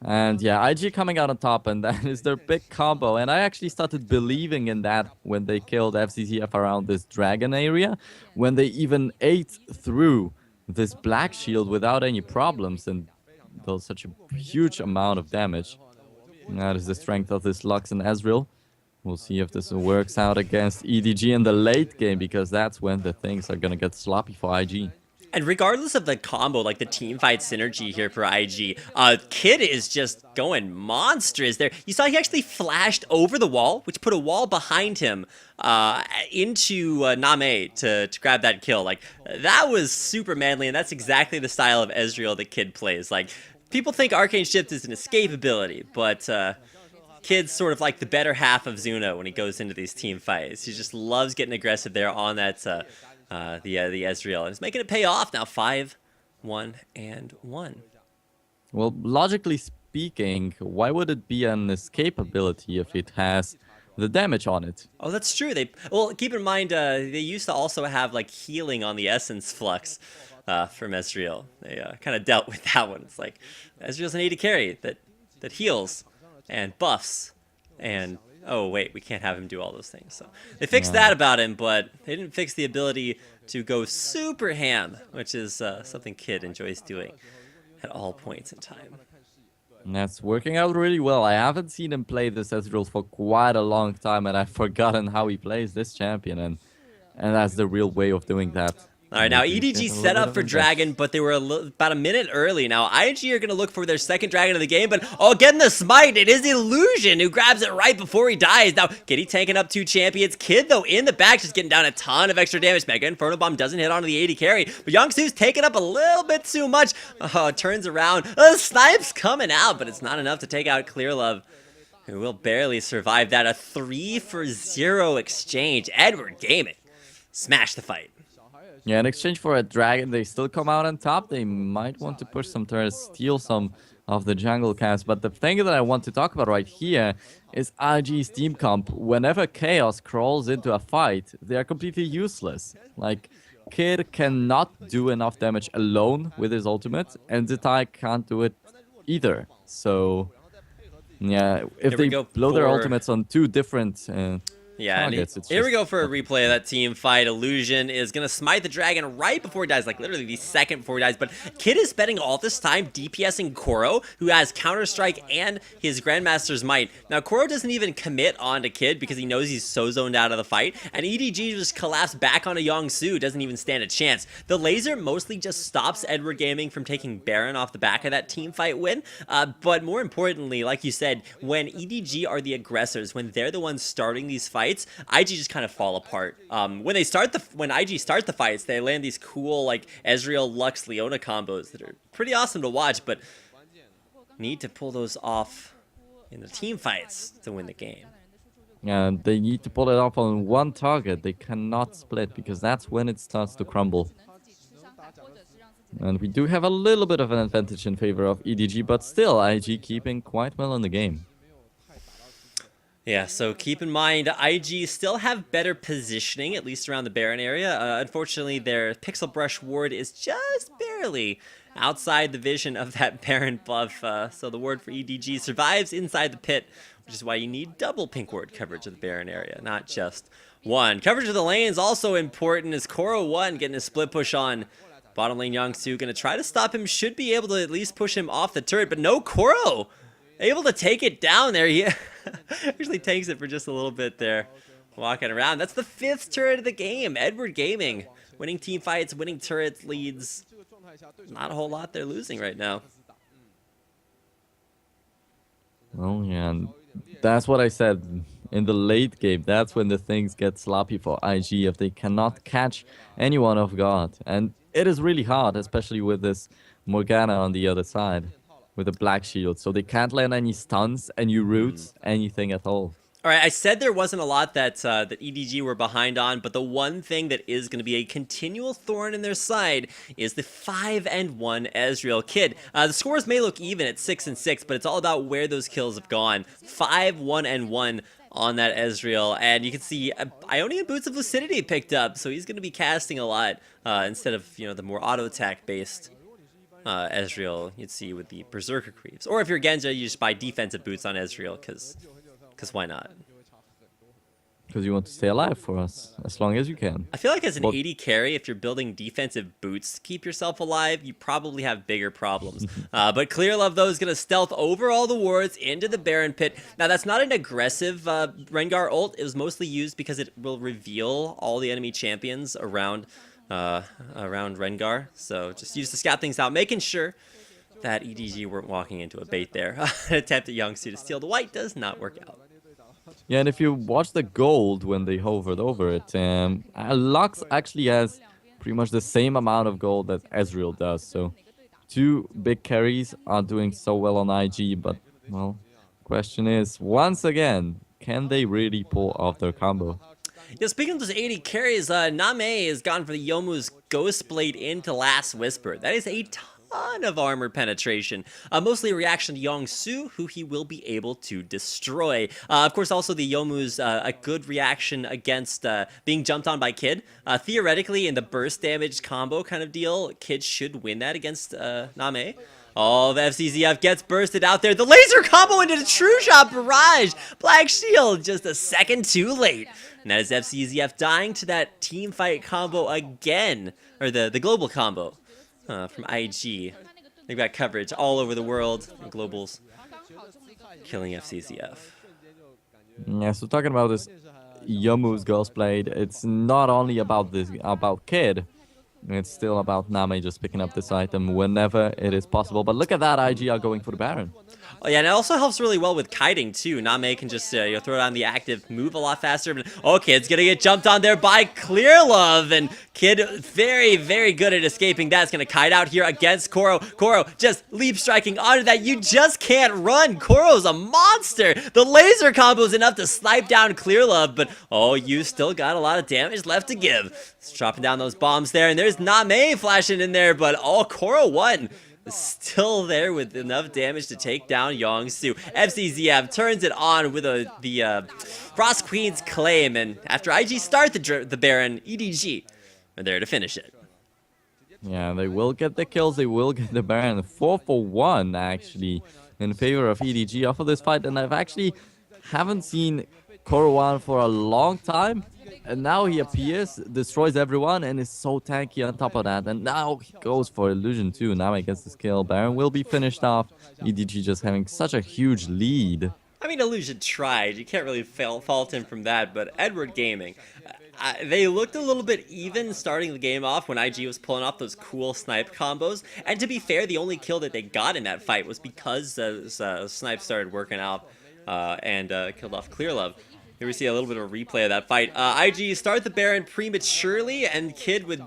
And yeah, IG coming out on top, and that is their big combo. And I actually started believing in that when they killed FCCF around this dragon area, when they even ate through this black shield without any problems and dealt such a huge amount of damage. And that is the strength of this Lux and Ezreal. We'll see if this works out against EDG in the late game, because that's when the things are going to get sloppy for IG. And regardless of the combo, like the team fight synergy here for IG, Kid is just going monstrous there. You saw he actually flashed over the wall, which put a wall behind him into Name to grab that kill. Like, that was super manly, and that's exactly the style of Ezreal that Kid plays. Like, people think Arcane Shift is an escape ability, but Kid's sort of like the better half of Zuno when he goes into these team fights. He just loves getting aggressive there on that the Ezreal, and he's making it pay off now. 5-1-1. Well, logically speaking, why would it be an escape ability if it has the damage on it? Oh, that's true. Well, keep in mind they used to also have like healing on the Essence Flux from Ezreal. They kind of dealt with that one. It's like Ezreal's an AD carry that heals and buffs, and oh wait, we can't have him do all those things. So they fixed that about him, but they didn't fix the ability to go super ham, which is something Kid enjoys doing at all points in time. And that's working out really well. I haven't seen him play this Ezreal for quite a long time, and I've forgotten how he plays this champion, and that's the real way of doing that. All right, now EDG set up for Dragon, but they were about a minute early. Now IG are going to look for their second Dragon of the game, but getting the smite, it is Illusion who grabs it right before he dies. Now, Kitty tanking up 2 champions. Kid, though, in the back, just getting down a ton of extra damage. Mega Inferno Bomb doesn't hit onto the AD carry, but Youngsu's taking up a little bit too much. Turns around. Snipe's coming out, but it's not enough to take out Clear Love, who will barely survive that. A 3-for-0 exchange. Edward Gaming smash the fight. Yeah, in exchange for a dragon, they still come out on top. They might want to push some turrets, steal some of the jungle camps. But the thing that I want to talk about right here is IG's team comp. Whenever Chaos crawls into a fight, they are completely useless. Like, Kid cannot do enough damage alone with his ultimate, and Zitai can't do it either. So, yeah, if they blow their ultimates on 2 different targets, here we go for a replay of that team fight. Illusion is going to smite the dragon right before he dies, like literally the second before he dies. But Kid is spending all this time DPSing Koro, who has Counter-Strike and his Grandmaster's Might. Now, Koro doesn't even commit onto Kid because he knows he's so zoned out of the fight. And EDG just collapsed back onto Yongsu, doesn't even stand a chance. The laser mostly just stops Edward Gaming from taking Baron off the back of that team fight win. But more importantly, like you said, when EDG are the aggressors, when they're the ones starting these fights, IG just kind of fall apart. When IG starts the fights, they land these cool like Ezreal, Lux, Leona combos that are pretty awesome to watch, but need to pull those off in the team fights to win the game. Yeah, they need to pull it off on one target. They cannot split, because that's when it starts to crumble. And we do have a little bit of an advantage in favor of EDG, but still IG keeping quite well in the game. Yeah, so keep in mind, IG still have better positioning, at least around the Baron area. Unfortunately, their Pixel Brush ward is just barely outside the vision of that Baron buff. So the ward for EDG survives inside the pit, which is why you need double pink ward coverage of the Baron area, not just one. Coverage of the lane is also important, as Koro 1 getting a split push on bottom lane. Yongsu going to try to stop him, should be able to at least push him off the turret, but no, Koro able to take it down there. He actually takes it for just a little bit there, walking around. That's the 5th turret of the game. Edward Gaming winning team fights, winning turret leads. Not a whole lot they're losing right now. Oh yeah, and that's what I said. In the late game, that's when the things get sloppy for IG if they cannot catch anyone off guard. And it is really hard, especially with this Morgana on the other side, with the black shield. So they can't land any stuns, any roots, anything at all. All right, I said there wasn't a lot that that EDG were behind on, but the one thing that is going to be a continual thorn in their side is the 5-1 Ezreal Kid. The scores may look even at 6-6, but it's all about where those kills have gone. 5-1-1 on that Ezreal, and you can see Ionian Boots of Lucidity picked up, so he's going to be casting a lot instead of the more auto attack based Ezreal you'd see with the Berserker Creeps. Or if you're Genja, you just buy defensive boots on Ezreal because why not? Because you want to stay alive for us as long as you can. I feel like as an AD carry, if you're building defensive boots to keep yourself alive, you probably have bigger problems. But Clearlove, though, is going to stealth over all the wards into the Baron Pit. Now, that's not an aggressive Rengar ult. It was mostly used because it will reveal all the enemy champions around Rengar. So just use to scout things out, making sure that EDG weren't walking into a bait there. An attempt at Youngsu to steal the white does not work out. Yeah, and if you watch the gold when they hovered over it, Lux actually has pretty much the same amount of gold that Ezreal does. So two big carries are doing so well on IG, but, well, question is, once again, can they really pull off their combo? Yeah, speaking of those 80 carries, Name has gone for the Yomu's Ghost Blade into Last Whisper. That is a ton of armor penetration. Mostly a reaction to Youngsu, who he will be able to destroy. Of course, also the Yomu's a good reaction against being jumped on by Kid. Theoretically, in the burst damage combo kind of deal, Kid should win that against Name. Oh, the FCZF gets bursted out there. The laser combo into the True Shot Barrage. Black Shield just a second too late. And that is FCZF dying to that team fight combo again. Or the global combo from IG. They've got coverage all over the world. The globals killing FCZF. Yeah, so talking about this Yomu's Ghost Blade, it's not only about Kid. It's still about Name just picking up this item whenever it is possible. But look at that, IG are going for the Baron. Oh yeah, and it also helps really well with kiting too. Name can just throw it on the active, move a lot faster. But, oh, Kid's gonna get jumped on there by Clearlove, and Kid very, very good at escaping that. It's gonna kite out here against Koro. Koro just leap striking onto that. You just can't run. Koro's a monster. The laser combo is enough to snipe down Clearlove, but oh, you still got a lot of damage left to give. It's dropping down those bombs there, and there's Name flashing in there, but oh, Koro won. Still there with enough damage to take down Youngsu. FCZF turns it on with the Frost Queen's Claim, and after IG start the Baron, EDG are there to finish it. Yeah, they will get the kills, they will get the Baron. 4 for 1, actually, in favor of EDG off of this fight, and I've actually haven't seen Korowan for a long time. And now he appears, destroys everyone, and is so tanky on top of that. And now he goes for Illusion too. Now he gets this kill. Baron will be finished off. EDG just having such a huge lead. I mean, Illusion tried. You can't really fault him from that. But Edward Gaming, they looked a little bit even starting the game off when IG was pulling off those cool snipe combos. And to be fair, the only kill that they got in that fight was because snipe started working out and killed off Clearlove. Here we see a little bit of a replay of that fight. IG start the Baron prematurely, and Kid with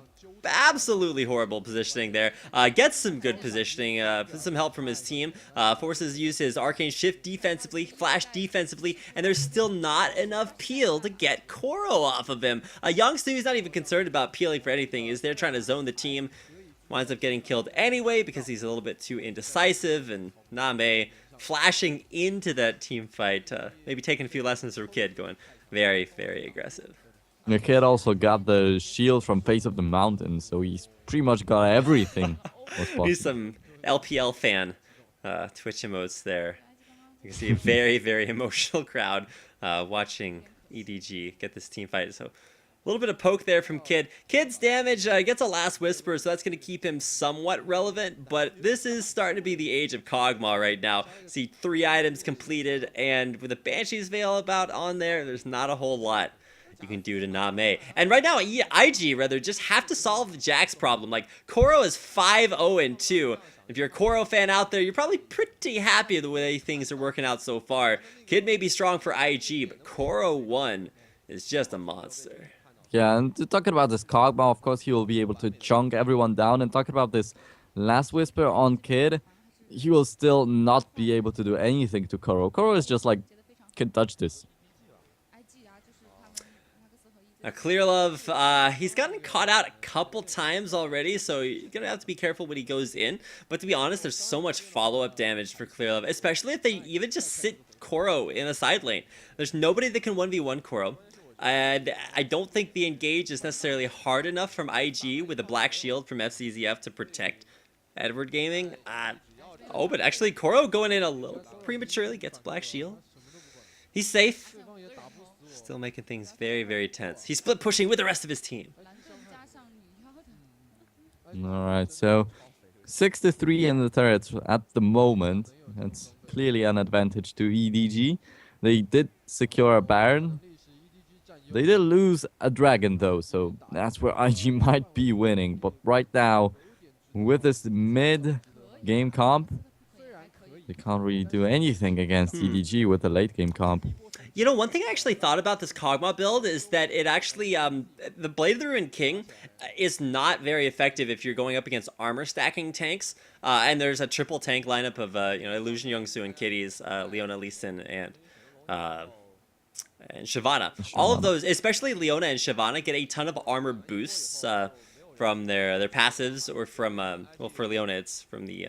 absolutely horrible positioning there. Gets some good positioning, some help from his team. Forces use his Arcane Shift defensively, Flash defensively, and there's still not enough peel to get Koro off of him. Youngsu is not even concerned about peeling for anything. He's there trying to zone the team. Winds up getting killed anyway because he's a little bit too indecisive, and Name flashing into that team fight, maybe taking a few lessons from Kid, going very, very aggressive. The Kid also got the shield from Face of the Mountain, so he's pretty much got everything. He's some LPL fan Twitch emotes there. You can see a very, very emotional crowd watching EDG get this team fight. So a little bit of poke there from Kid. Kid's damage gets a Last Whisper, so that's going to keep him somewhat relevant, but this is starting to be the age of Kog'Maw right now. See 3 items completed, and with a Banshee's Veil about on there, there's not a whole lot you can do to Name. And right now, IG, rather, just have to solve the Jax problem. Like, Koro is 5-0-2, If you're a Koro fan out there, you're probably pretty happy with the way things are working out so far. Kid may be strong for IG, but Koro 1 is just a monster. Yeah, and talking about this Kog'Maw, of course, he will be able to chunk everyone down. And talking about this Last Whisper on Kid, he will still not be able to do anything to Koro. Koro is just like, can touch this. Now, Clear Love, he's gotten caught out a couple times already, so you're going to have to be careful when he goes in. But to be honest, there's so much follow-up damage for Clear Love, especially if they even just sit Koro in a side lane. There's nobody that can 1v1 Koro. And I don't think the engage is necessarily hard enough from IG with a black shield from FCZF to protect Edward Gaming. Oh, but actually Koro going in a little prematurely, gets a black shield. He's safe. Still making things very, very tense. He's split pushing with the rest of his team. Alright, so 6-3 in the turrets at the moment. That's clearly an advantage to EDG. They did secure a Baron. They did lose a Dragon though, so that's where IG might be winning. But right now, with this mid-game comp, they can't really do anything against EDG with the late-game comp. You know, one thing I actually thought about this Kog'Maw build is that it actually, the Blade of the Ruined King is not very effective if you're going up against armor stacking tanks. And there's a triple tank lineup of, you know, Illusion Youngsu and Kitties, Leona, Lee Sin, and Shyvana. All of those, especially Leona and Shyvana, get a ton of armor boosts from their passives, or from, well, for Leona, it's from the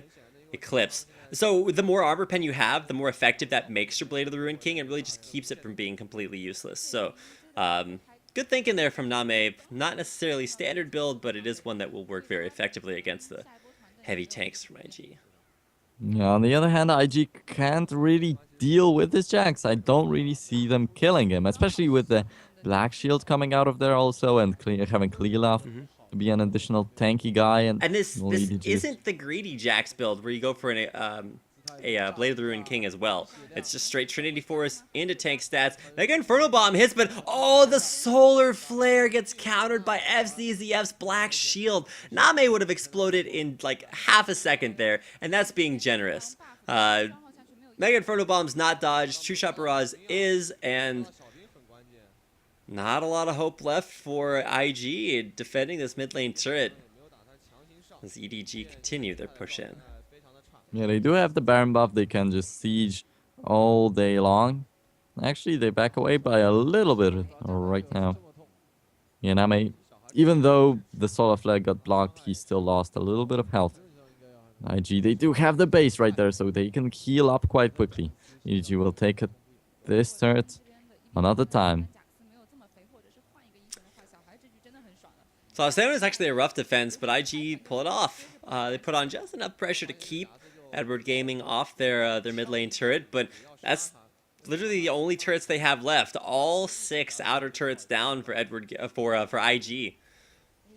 Eclipse. So the more armor pen you have, the more effective that makes your Blade of the Ruined King, and really just keeps it from being completely useless. So good thinking there from Name. Not necessarily standard build, but it is one that will work very effectively against the heavy tanks from IG. Yeah, on the other hand, IG can't really deal with his Jax. I don't really see them killing him, especially with the Black Shield coming out of there also, and having Clearlove to be an additional tanky guy. And this isn't the greedy Jax build where you go for a Blade of the Ruined King as well. It's just straight Trinity Force into tank stats. Mega Inferno Bomb hits, but oh, the Solar Flare gets countered by FCZF's Black Shield. Name would have exploded in like half a second there, and that's being generous. Mega Inferno Bomb's not dodged. True Shot Barrage is, and not a lot of hope left for IG defending this mid lane turret as EDG continue their push in. Yeah, they do have the Baron buff. They can just siege all day long. Actually, they back away by a little bit right now. Yeah, Name, even though the Solar Flare got blocked, he still lost a little bit of health. IG, they do have the base right there, so they can heal up quite quickly. EDG will take this turret another time. So I was saying it was actually a rough defense, but IG pull it off. They put on just enough pressure to keep Edward Gaming off their mid lane turret, but that's literally the only turrets they have left. All 6 outer turrets down for for IG.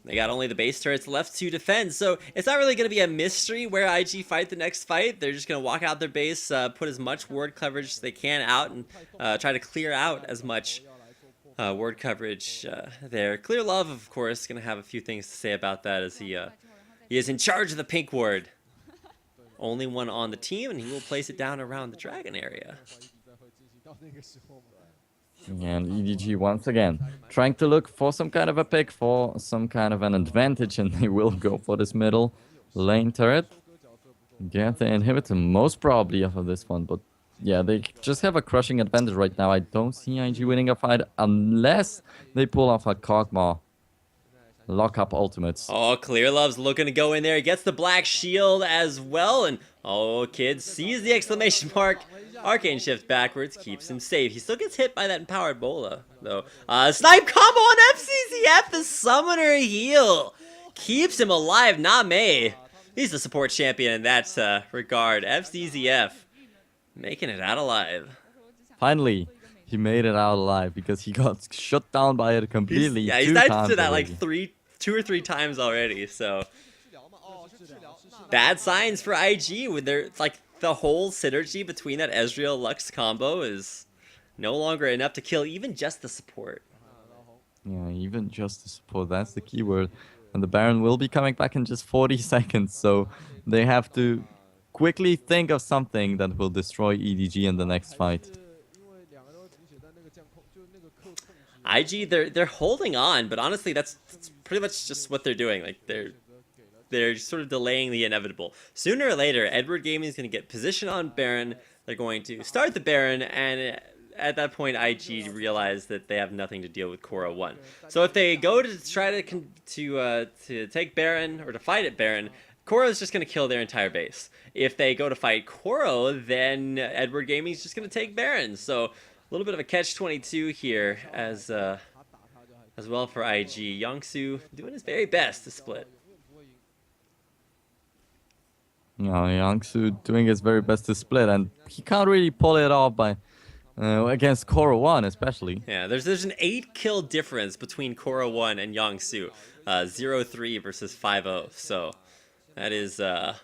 They got only the base turrets left to defend, so it's not really going to be a mystery where IG fight the next fight. They're just going to walk out their base, put as much ward coverage as they can out, and try to clear out as much ward coverage there. Clear Love, of course, going to have a few things to say about that, as he is in charge of the pink ward. Only one on the team, and he will place it down around the dragon area. And EDG once again trying to look for some kind of a pick, for some kind of an advantage, and they will go for this middle lane turret. Get the inhibitor most probably off of this one, but yeah, they just have a crushing advantage right now. I don't see IG winning a fight unless they pull off a Kog'Maw lock up ultimates. Oh, Clear Love's looking to go in there. He gets the Black Shield as well, and oh, Kid sees the exclamation mark. Arcane Shift backwards, keeps him safe. He still gets hit by that Empowered Bola, though. Snipe combo on FCZF, the Summoner heal. Keeps him alive, Name. He's the support champion in that regard. FCZF making it out alive. Finally, he made it out alive, because he got shut down by it completely. He's died to that like 2 or 3 times already, so bad signs for IG with their, like, the whole synergy between that Ezreal Lux combo is no longer enough to kill even just the support. Yeah, even just the support, that's the keyword. And the Baron will be coming back in just 40 seconds, so they have to quickly think of something that will destroy EDG in the next fight. IG, they're holding on, but honestly, that's pretty much just what they're doing. Like they're sort of delaying the inevitable. Sooner or later, Edward Gaming is going to get position on Baron. They're going to start the Baron, and at that point, IG realize that they have nothing to deal with Koro 1. So if they go to try to take Baron or to fight at Baron, Koro is just going to kill their entire base. If they go to fight Koro, then Edward Gaming is just going to take Baron. So a little bit of a catch-22 here as well for IG. Yangsu doing his very best to split. Yangsu doing his very best to split, and he can't really pull it off by against Koro 1 especially. Yeah, there's an 8-kill difference between Koro 1 and Yangsu. 0-3 versus 5-0. So that is that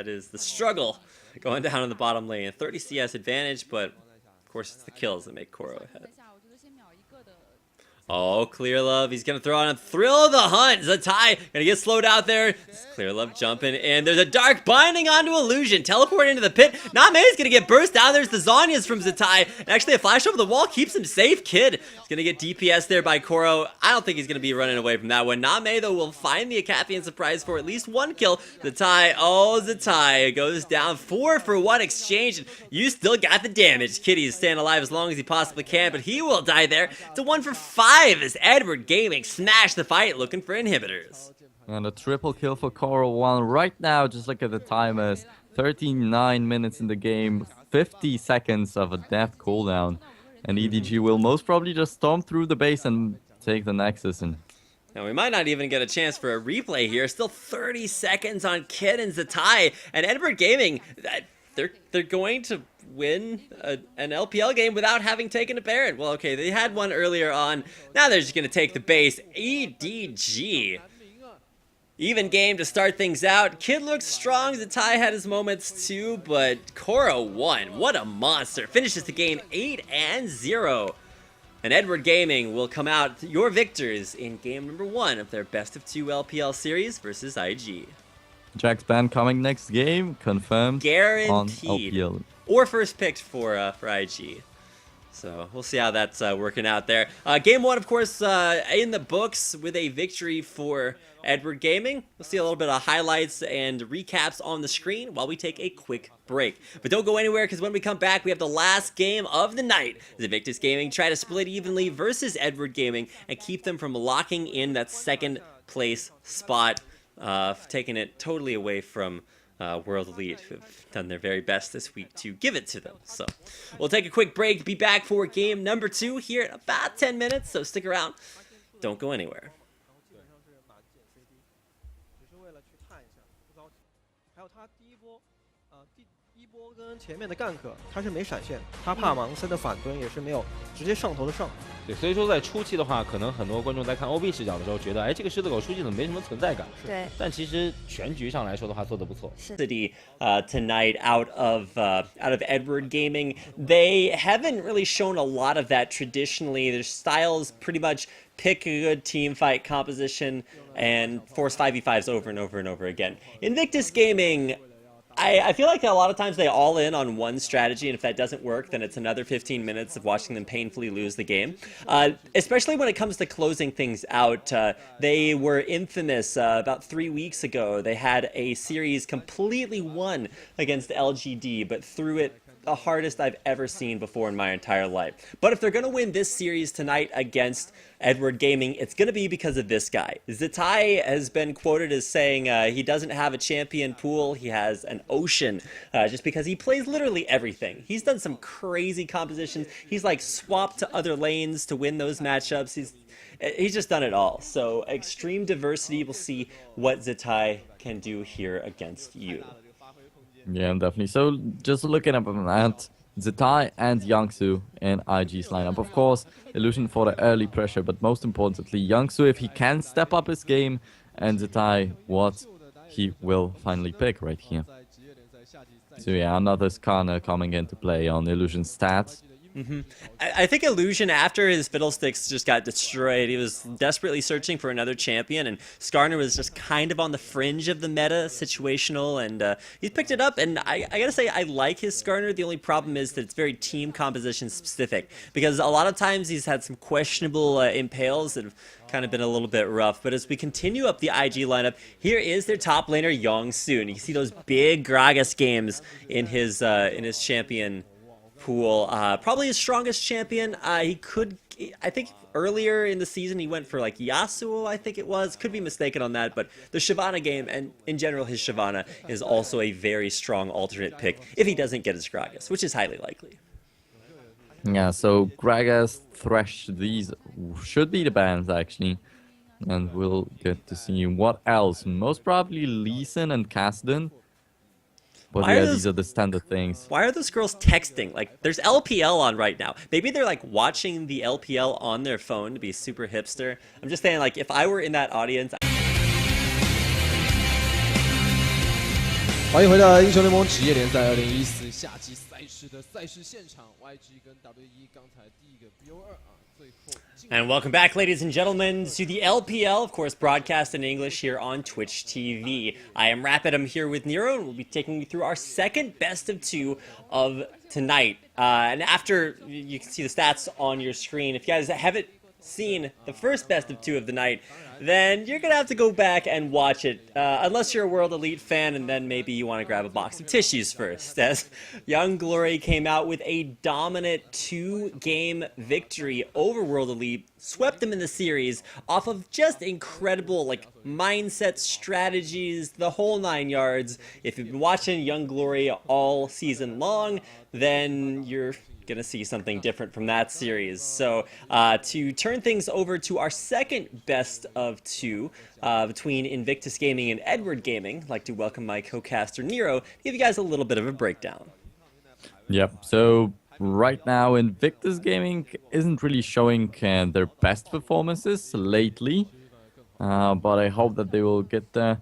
is the struggle going down in the bottom lane. 30 CS advantage, but of course it's the kills that make Koro ahead. Oh, Clear Love, he's going to throw on a Thrill of the Hunt. Zatai going to get slowed out there. Clear Love jumping in. There's a Dark binding onto Illusion. Teleport into the pit. Name is going to get burst down. There's the Zhonya's from Zatai. And actually, a flash over the wall keeps him safe. Kid is going to get DPS there by Koro. I don't think he's going to be running away from that one. Name, though, will find the Acathian surprise for at least 1 kill. Zatai, Zatai goes down 4 for 1 exchange. And you still got the damage. Kitty is staying alive as long as he possibly can, but he will die there. It's a 1 for 5 as Edward Gaming smashed the fight looking for inhibitors. And a triple kill for Koro 1 right now. Just look at the timers. 39 minutes in the game, 50 seconds of a death cooldown. And EDG will most probably just storm through the base and take the Nexus. And now we might not even get a chance for a replay here. Still 30 seconds on Kid and Zatai. And Edward Gaming, they're going to win an LPL game without having taken a Baron. Well, okay, they had one earlier on. Now they're just going to take the base. EDG. Even game to start things out. Kid looks strong. Zatai had his moments too, but Koro won. What a monster. Finishes the game 8-0. And Edward Gaming will come out your victors in game number 1 of their best of 2 LPL series versus IG. Jack's ban coming next game, confirmed. Guaranteed. On LPL. Or first picked for IG. So we'll see how that's working out there. Game 1, of course, in the books with a victory for Edward Gaming. We'll see a little bit of highlights and recaps on the screen while we take a quick break. But don't go anywhere, because when we come back, we have the last game of the night. As Invictus Gaming try to split evenly versus Edward Gaming and keep them from locking in that second place spot, taking it totally away from World Elite, who've done their very best this week to give it to them. So we'll take a quick break, be back for game number 2 here in about 10 minutes, so stick around. Don't go anywhere. 跟前面的干克他是没闪现，他怕盲僧的反蹲也是没有直接上头的上。对，所以说在初期的话，可能很多观众在看 OB 视角的时候，觉得哎，这个狮子狗出去怎么没什么存在感？对。但其实全局上来说的话，做得不错。City tonight out of Edward Gaming, they haven't really shown a lot of that traditionally. Their styles pretty much pick a good team fight composition and force 5v5s over and over and over again. Invictus Gaming, I feel like a lot of times they all in on one strategy, and if that doesn't work, then it's another 15 minutes of watching them painfully lose the game. Especially when it comes to closing things out. They were infamous about 3 weeks ago. They had a series completely won against LGD, but threw it the hardest I've ever seen before in my entire life. But if they're going to win this series tonight against Edward Gaming, it's going to be because of this guy. Zatai has been quoted as saying he doesn't have a champion pool, he has an ocean, just because he plays literally everything. He's done some crazy compositions. He's like swapped to other lanes to win those matchups. He's just done it all. So extreme diversity. We'll see what Zatai can do here against you. Yeah, definitely. So just looking up at Zatai and Yangsu in IG's lineup. Of course, Illusion for the early pressure, but most importantly, Yangsu, if he can step up his game, and Zatai, what he will finally pick right here. So yeah, another scanner coming into play on Illusion's stats. I think Illusion, after his Fiddlesticks just got destroyed, he was desperately searching for another champion, and Skarner was just kind of on the fringe of the meta, situational, and he's picked it up, and I gotta say, I like his Skarner. The only problem is that it's very team composition specific, because a lot of times he's had some questionable impales that have kind of been a little bit rough. But as we continue up the IG lineup, here is their top laner, Yongsoon. You can see those big Gragas games in his champion pool. Probably his strongest champion. I think earlier in the season he went for like Yasuo, I think it was. Could be mistaken on that, but the Shyvana game, and in general his Shyvana, is also a very strong alternate pick if he doesn't get his Gragas, which is highly likely. Yeah, so Gragas, Thresh, these should be the bans actually. And we'll get to see what else. Most probably Lee Sin and Kasdan. But yeah, these are the standard things. Why are those girls texting? Like, there's LPL on right now. Maybe they're like watching the LPL on their phone to be super hipster. I'm just saying, like, if I were in that audience. 欢迎回到英雄联盟职业联赛2014夏季赛事的赛事现场 ，YG 跟 WE 刚才第一个 BO2 啊，最后。 And welcome back, ladies and gentlemen, to the LPL, of course, broadcast in English here on Twitch TV. I am Rapid, I'm here with Nero, and we'll be taking you through our second best of two of tonight. And after, you can see the stats on your screen. If you guys haven't seen the first best of two of the night, then you're going to have to go back and watch it. Unless you're a World Elite fan, and then maybe you want to grab a box of tissues first. As Young Glory came out with a dominant 2-game victory over World Elite, swept them in the series off of just incredible like mindset, strategies, the whole 9 yards. If you've been watching Young Glory all season long, then you're gonna see something different from that series. So to turn things over to our second best of two between Invictus Gaming and Edward Gaming, I'd like to welcome my co-caster Nero to give you guys a little bit of a breakdown. Yep, so right now Invictus Gaming isn't really showing their best performances lately, but I hope that they will get their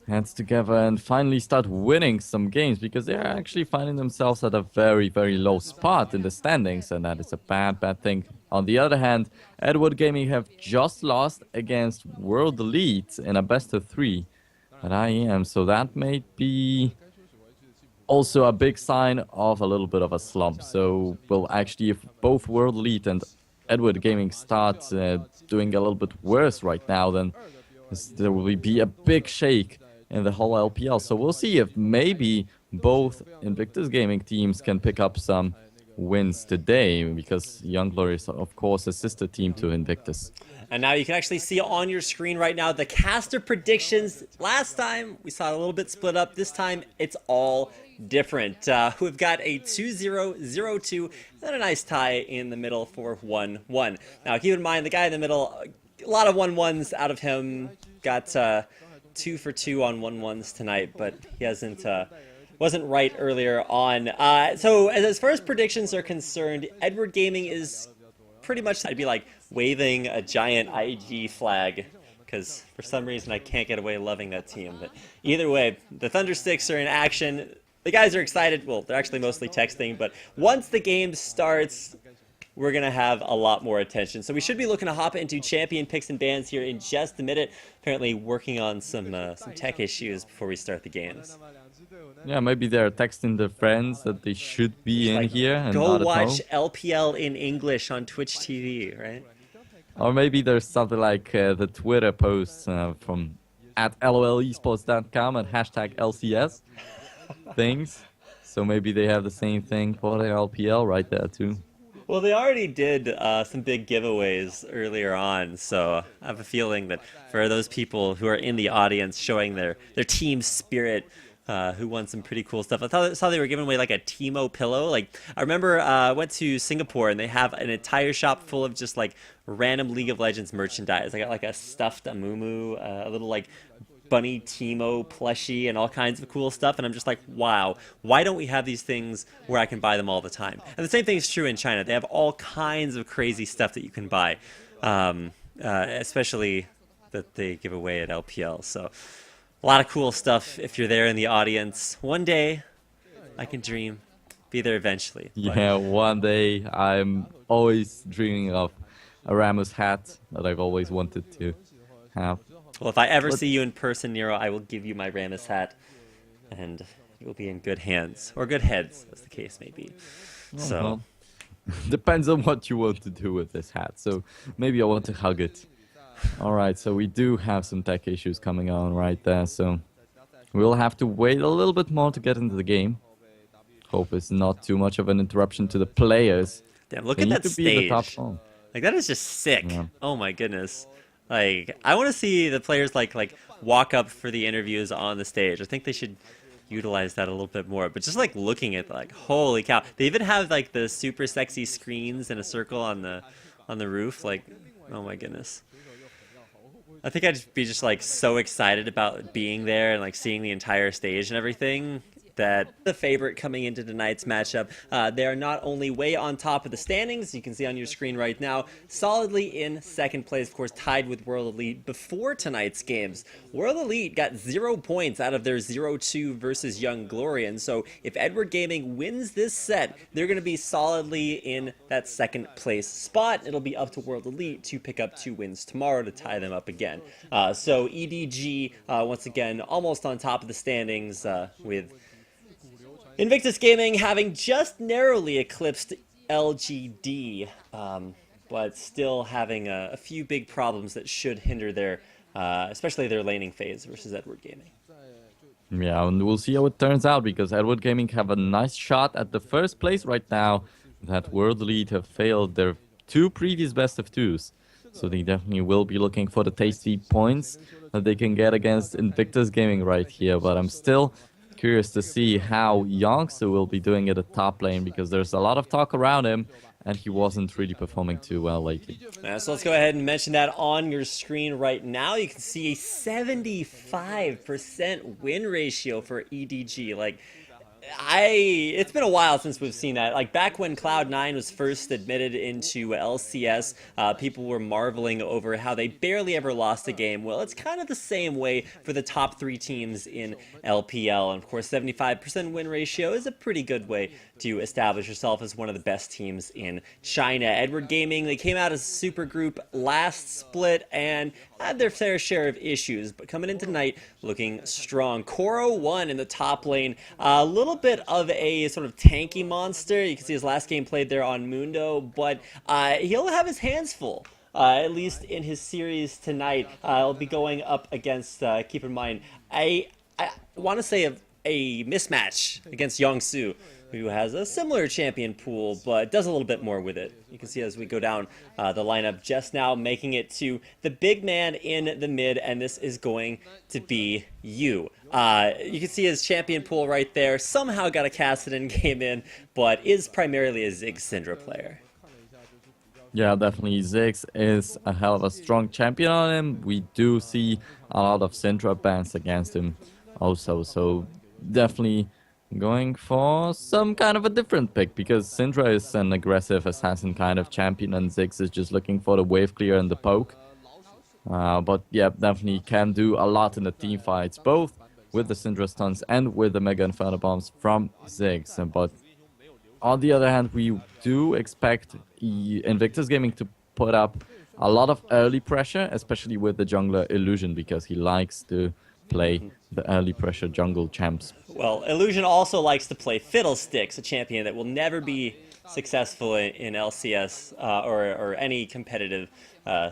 hands together and finally start winning some games, because they're actually finding themselves at a very, very low spot in the standings, and that is a bad thing. On the other hand, Edward Gaming have just lost against World Elite in a best of 3 at IEM, so that may be also a big sign of a little bit of a slump. So, well, actually, if both World Elite and Edward Gaming start doing a little bit worse right now, then there will be a big shake in the whole LPL. So we'll see if maybe both Invictus Gaming teams can pick up some wins today, because Young Glory is, of course, a sister team to Invictus. And now you can actually see on your screen right now the caster predictions. Last time we saw it a little bit split up. This time it's all different. We've got a 2-0-0-2 and a nice tie in the middle for 1-1. Now keep in mind, the guy in the middle, a lot of 1-1s out of him. Got 2 for 2 on 1-1s tonight, but he wasn't right earlier on. So as far as predictions are concerned, Edward Gaming is pretty much, I'd be like waving a giant IG flag, because for some reason I can't get away loving that team. But either way, the Thundersticks are in action. The guys are excited. Well, they're actually mostly texting, but once the game starts, we're going to have a lot more attention. So we should be looking to hop into champion picks and bans here in just a minute. Apparently working on some tech issues before we start the games. Yeah, maybe they're texting their friends that they should be in here and go not watch at home. LPL in English on Twitch TV, right? Or maybe there's something like the Twitter posts from at lolesports.com and hashtag LCS things. So maybe they have the same thing for the LPL right there too. Well, they already did some big giveaways earlier on, so I have a feeling that for those people who are in the audience showing their team spirit, who won some pretty cool stuff. I saw they were giving away like a Timo pillow. Like, I remember I went to Singapore and they have an entire shop full of just like random League of Legends merchandise. I got like a stuffed Amumu, a little like bunny Timo plushie, and all kinds of cool stuff, and I'm just like, wow, why don't we have these things where I can buy them all the time? And the same thing is true in China. They have all kinds of crazy stuff that you can buy, especially that they give away at LPL. So a lot of cool stuff if you're there in the audience. One day I can dream be there eventually. Yeah, one day I'm always dreaming of a Ramos hat that I've always wanted to have. Well, if I ever see you in person, Nero, I will give you my Ramos hat, and you'll be in good hands, or good heads, as the case may be. So, well, depends on what you want to do with this hat. So maybe I want to hug it. All right, so we do have some tech issues coming on right there. So we'll have to wait a little bit more to get into the game. Hope it's not too much of an interruption to the players. Damn, look at that stage. Like, that is just sick. Yeah. Oh my goodness. Like, I want to see the players like walk up for the interviews on the stage. I think they should utilize that a little bit more. But just like looking at, like, holy cow, they even have like the super sexy screens in a circle on the roof. Like, oh my goodness. I think I'd be just like so excited about being there and like seeing the entire stage and everything. That the favorite coming into tonight's matchup. They are not only way on top of the standings, you can see on your screen right now, solidly in second place, of course, tied with World Elite before tonight's games. World Elite got 0 points out of their 0-2 versus Young Glory, and so if Edward Gaming wins this set, they're going to be solidly in that second place spot. It'll be up to World Elite to pick up 2 wins tomorrow to tie them up again. So EDG, once again, almost on top of the standings with Invictus Gaming having just narrowly eclipsed LGD, but still having a few big problems that should hinder their, especially their laning phase versus Edward Gaming. Yeah, and we'll see how it turns out, because Edward Gaming have a nice shot at the first place right now. That World Elite have failed their 2 previous best of 2s. So they definitely will be looking for the tasty points that they can get against Invictus Gaming right here. But I'm still curious to see how Youngsu will be doing at the top lane, because there's a lot of talk around him and he wasn't really performing too well lately. So let's go ahead and mention that on your screen right now. You can see a 75% win ratio for EDG. Like, it's been a while since we've seen that. Like, back when Cloud9 was first admitted into LCS, people were marveling over how they barely ever lost a game. Well, it's kind of the same way for the top 3 teams in LPL. And of course, 75% win ratio is a pretty good way to establish yourself as one of the best teams in China. Edward Gaming, they came out as a super group last split and had their fair share of issues, but coming in tonight looking strong. Koro won in the top lane. A little bit of a sort of tanky monster. You can see his last game played there on Mundo, but he'll have his hands full. At least in his series tonight. He'll be going up against, keep in mind, I want to say a mismatch against Youngsu, who has a similar champion pool, but does a little bit more with it. You can see as we go down the lineup just now, making it to the big man in the mid, and this is going to be you. You can see his champion pool right there. Somehow got a Kassadin game in, but is primarily a Ziggs Syndra player. Yeah, definitely Ziggs is a hell of a strong champion on him. We do see a lot of Syndra bans against him also, so definitely going for some kind of a different pick, because Syndra is an aggressive assassin kind of champion and Ziggs is just looking for the wave clear and the poke. But yeah, definitely can do a lot in the team fights, both with the Syndra stuns and with the Mega Inferno Bombs from Ziggs. But on the other hand, we do expect Invictus Gaming to put up a lot of early pressure, especially with the jungler Illusion, because he likes to play the early pressure jungle champs. Well, Illusion also likes to play Fiddlesticks, a champion that will never be successful in LCS or any competitive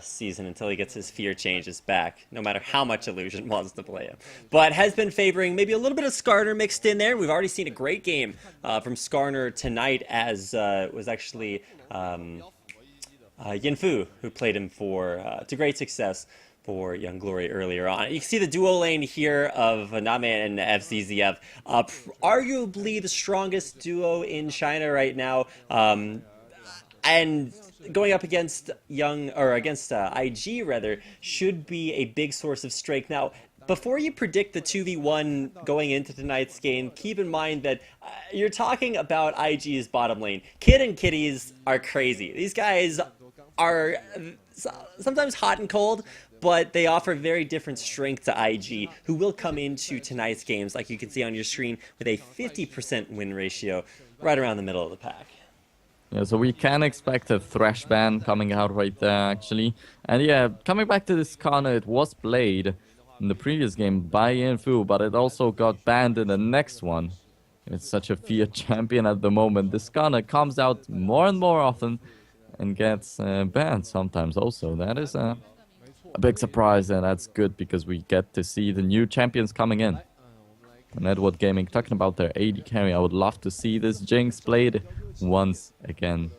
season until he gets his fear changes back, no matter how much Illusion wants to play him. But has been favoring maybe a little bit of Skarner mixed in there. We've already seen a great game from Skarner tonight, as it was actually Yinfu who played him to great success for Young Glory earlier on. You can see the duo lane here of Name and FZZF, arguably the strongest duo in China right now, and going up against IG rather, should be a big source of strength. Now, before you predict the 2v1 going into tonight's game, keep in mind that you're talking about IG's bottom lane. Kid and Kitties are crazy. These guys are sometimes hot and cold, but they offer very different strength to IG, who will come into tonight's games, like you can see on your screen, with a 50% win ratio, right around the middle of the pack. Yeah, so we can expect a Thresh ban coming out right there, actually. And yeah, coming back to this Kana, it was played in the previous game by Infu, but it also got banned in the next one. It's such a feared champion at the moment. This Kana comes out more and more often and gets banned sometimes also. That is a big surprise, and that's good because we get to see the new champions coming in. And Edward Gaming talking about their AD carry. I would love to see this Jinx played once again.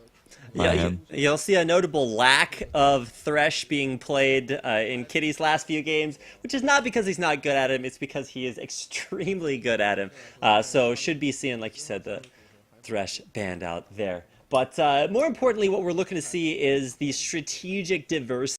Yeah, you'll see a notable lack of Thresh being played in Kitty's last few games, which is not because he's not good at him, it's because he is extremely good at him. So should be seeing, like you said, the Thresh banned out there. But more importantly, what we're looking to see is the strategic diversity